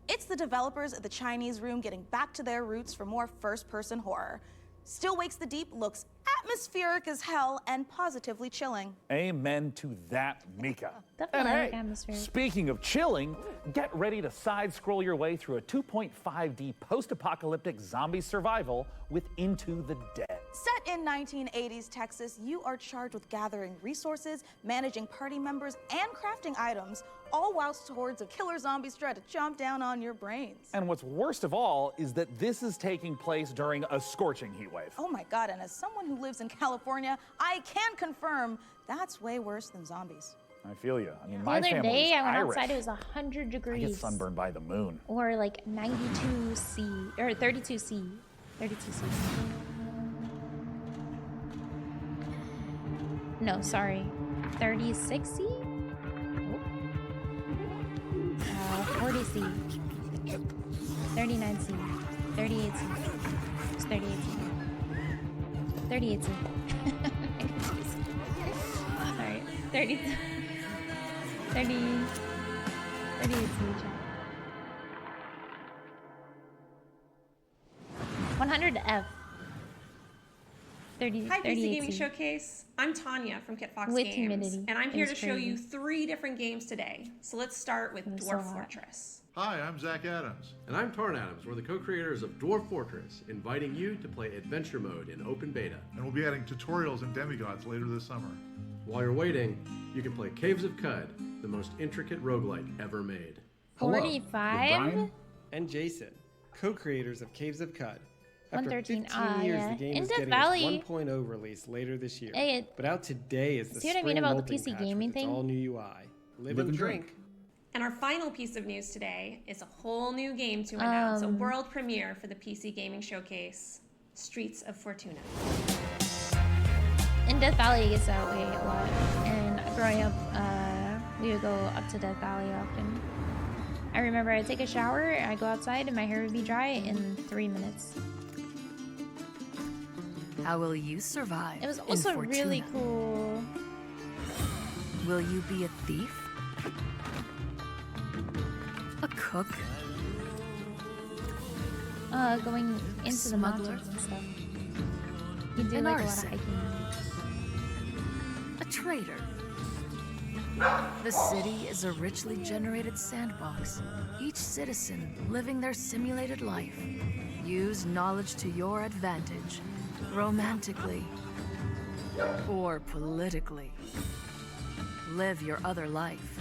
It's the developers at the Chinese Room getting back to their roots for more first-person horror. Still Wakes the Deep looks atmospheric as hell and positively chilling. Amen to that, Mika. Definitely and like hey, atmospheric. speaking of chilling, get ready to side-scroll your way through a 2.5D post-apocalyptic zombie survival with Into the Dead. Set in 1980s Texas, you are charged with gathering resources, managing party members, and crafting items, all whilst hordes of killer zombies try to chomp down on your brains. And what's worst of all is that this is taking place during a scorching heat wave. Oh my God, and as someone who lives in California, I can confirm that's way worse than zombies. I feel you. I mean, The my other family's day, I went Irish. outside, it was 100 degrees. I get sunburned by the moon. Or like 92 C, or 32 C. 32 C. No, sorry. 36 C? 40 C. 39 C. 38 C. It's 38 C. 38 C. Sorry. 30. 38 C. 100 F. 30, Hi, PC 38 Gaming C. Showcase. I'm Tanya from Kit Fox With Games, humidity. and I'm It here was to show you crazy. 3 different games today. So let's start with was so Dwarf hot. Fortress. Hi, I'm Zach Adams. And I'm Torrin Adams. We're the co-creators of Dwarf Fortress, inviting you to play Adventure Mode in open beta. And we'll be adding tutorials and demigods later this summer. While you're waiting, you can play Caves of Cud, the most intricate roguelike ever made. 45? And Jason, co-creators of Caves of Cud. After 113, 15 years, yeah. the game In is Death getting Valley- its 1.0 release later this year. Hey, but out today is the see what I mean spring about the molting PC patch gaming with its thing? all new UI. Live and drink. And our final piece of news today is a whole new game to announce, a world premiere for the PC Gaming Showcase, Streets of Fortuna. In Death Valley, it gets that way a lot. And growing up, we would go up to Death Valley often. I remember I'd take a shower, I'd go outside, and my hair would be dry in 3 minutes. How will you survive? It was in also Fortuna? really cool. Will you be a thief? A cook? Going into the Smuggler? mountains and stuff. You do An like a lot of artisan? hiking. A traitor? The city is a richly generated sandbox. Each citizen living their simulated life. Use knowledge to your advantage, romantically or politically. Live your other life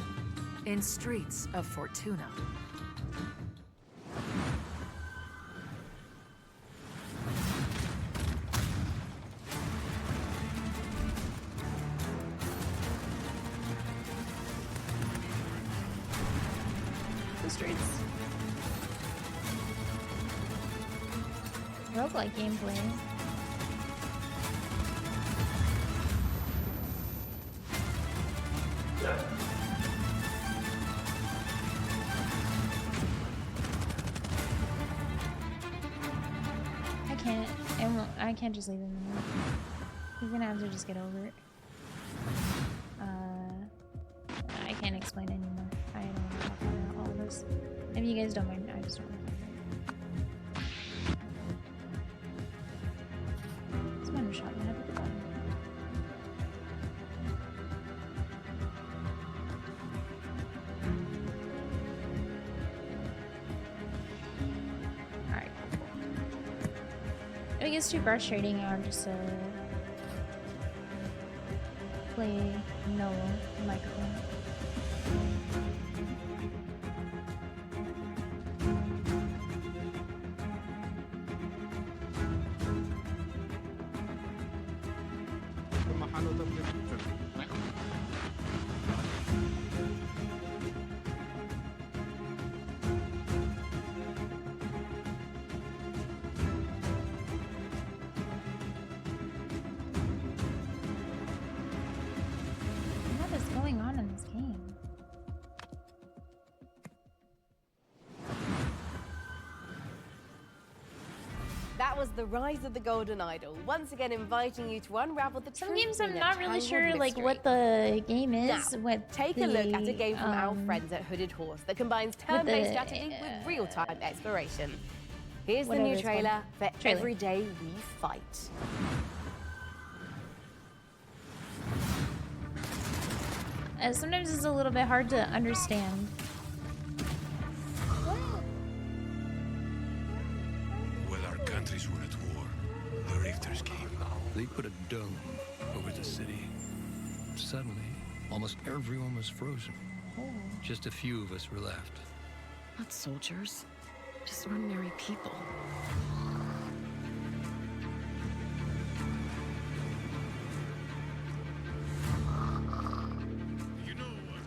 in Streets of Fortuna. The streets. Roguelike gameplay. I can't just leave him in there. He's gonna have to just get over it. I can't explain anymore. I don't want to talk about all of this. If you guys don't mind, I just don't want to talk about it gets too frustrating, I'll just play no microphone. What is going on in this game? That was The Rise of the Golden Idol, once again inviting you to unravel the Some truth games in I'm a not really tangled sure like mystery. what the game is Now, with take the, a look at a game from our friends at Hooded Horse that combines turn-based strategy with real-time exploration. Here's the whatever new it's called. trailer for Trailer. Every Day We Fight. Sometimes it's a little bit hard to understand. While our countries were at war, the Richters came. They put a dome over the city. Suddenly, almost everyone was frozen. Just a few of us were left. Not soldiers, just ordinary people.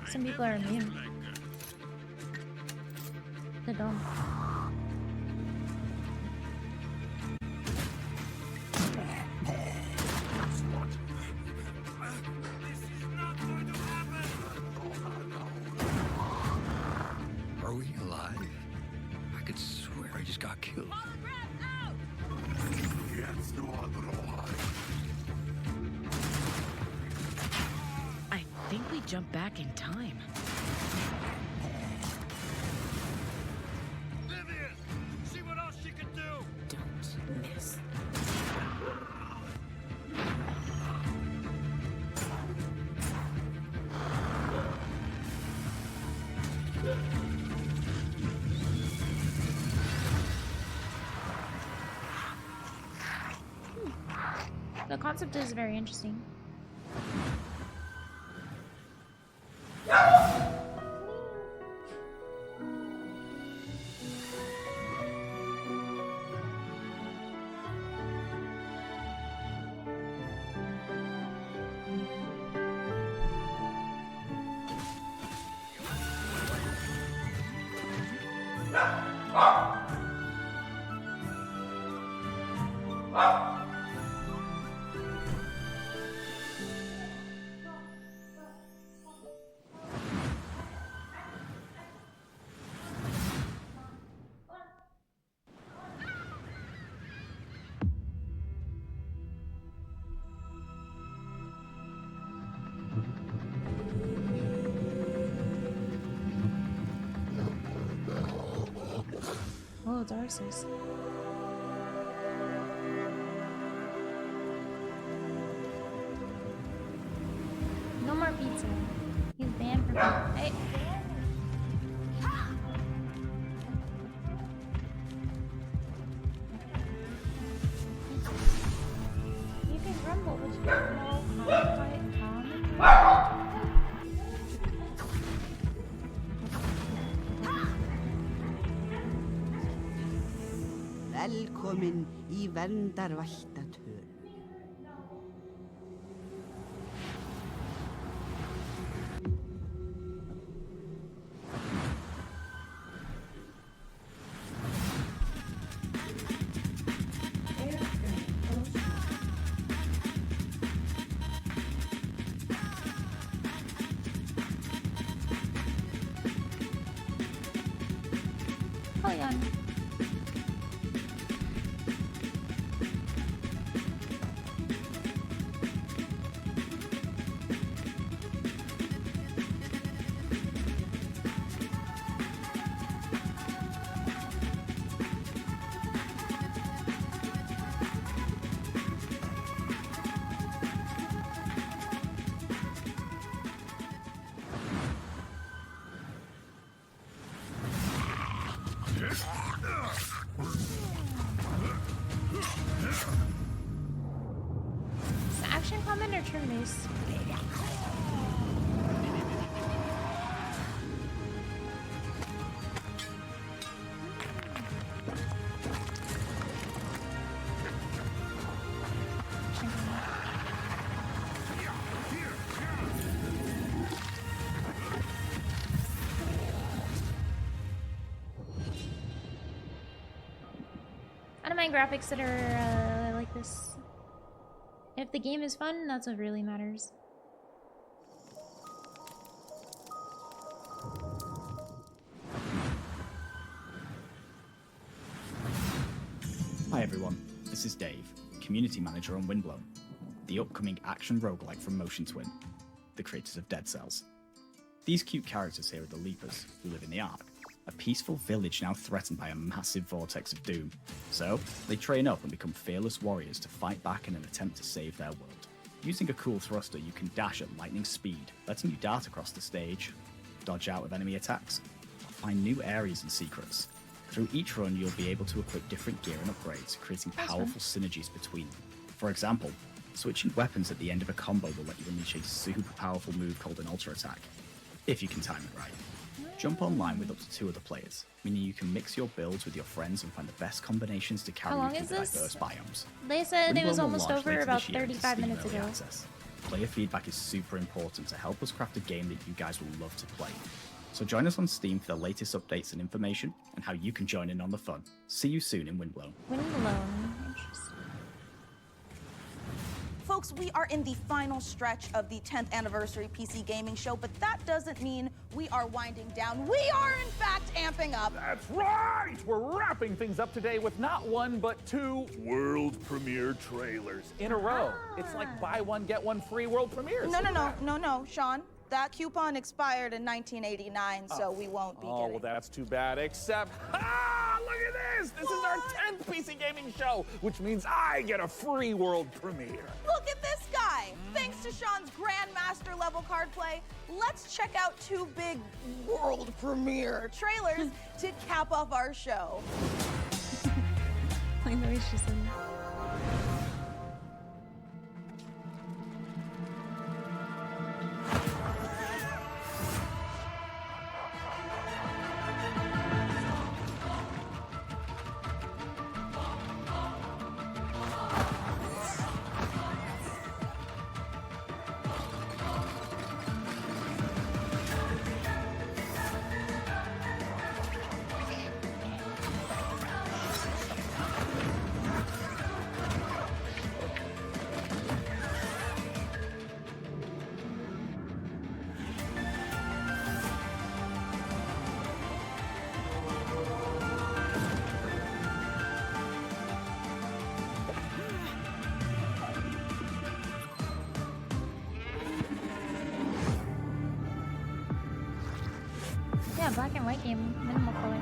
Some people are immune. They don't. Are we alive? I could swear I just got killed. I think we jumped back in time. See what else you can do! Don't miss. The concept is very interesting. Oh, Darcy's. No more pizza. He's banned from pizza. Hey. You can grumble, but you don't know how to fight Velkomin í verndarvættatöl. Hold on. how miniature mace. I don't mind graphics that are like this. If the game is fun, that's what really matters. Hi everyone, this is Dave, Community Manager on Windblown, the upcoming action roguelike from Motion Twin, the creators of Dead Cells. These cute characters here are the Leapers, who live in the Ark, a peaceful village now threatened by a massive vortex of doom. So, they train up and become fearless warriors to fight back in an attempt to save their world. Using a cool thruster, you can dash at lightning speed, letting you dart across the stage, dodge out of enemy attacks, find new areas and secrets. Through each run, you'll be able to equip different gear and upgrades, creating powerful synergies between them. For example, switching weapons at the end of a combo will let you unleash a super powerful move called an ultra attack, if you can time it right. Jump online with up to 2 other players, meaning you can mix your builds with your friends and find the best combinations to carry How you long through the is this? diverse biomes. They said it was Windblown will almost launch over later about this year into 35 Steam minutes Early ago. Access. Player feedback is super important to help us craft a game that you guys will love to play. So join us on Steam for the latest updates and information, and how you can join in on the fun. See you soon in Windblown. Windblown, interesting. Folks, we are in the final stretch of the 10th anniversary PC gaming show, but that doesn't mean we are winding down. We are, in fact, amping up. That's right! We're wrapping things up today with not 1, but 2 world premiere trailers in a row. It's like buy one, get one free world premieres. No, Sean. That coupon expired in 1989, so we won't be Oh, well, that's too bad, except, look at this! This is our 10th PC gaming show, which means I get a free world premiere. Look at this guy! Thanks to Sean's Grandmaster level card play, let's check out 2 big world premiere trailers to cap off our show. I know he's just in. Yeah, black and white game, minimal color.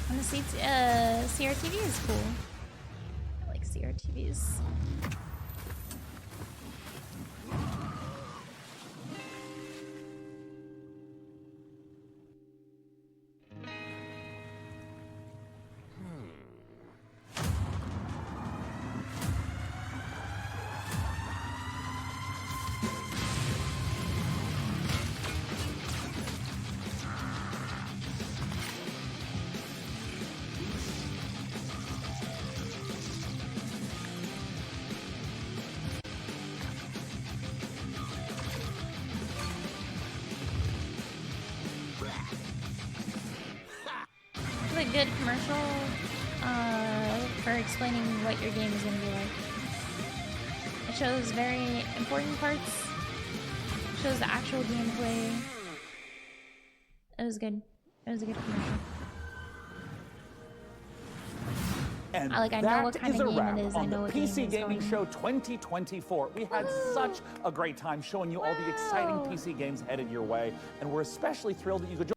And the CRTV is cool. I like CRTVs. A good commercial for explaining what your game is going to be like. It shows very important parts. It shows the actual gameplay. It was good. It was a good commercial. And I know what kind of game wrap it is. on I know the what game PC is Gaming going. Show 2024. We had such a great time showing you all the exciting PC games headed your way, and we're especially thrilled that you could join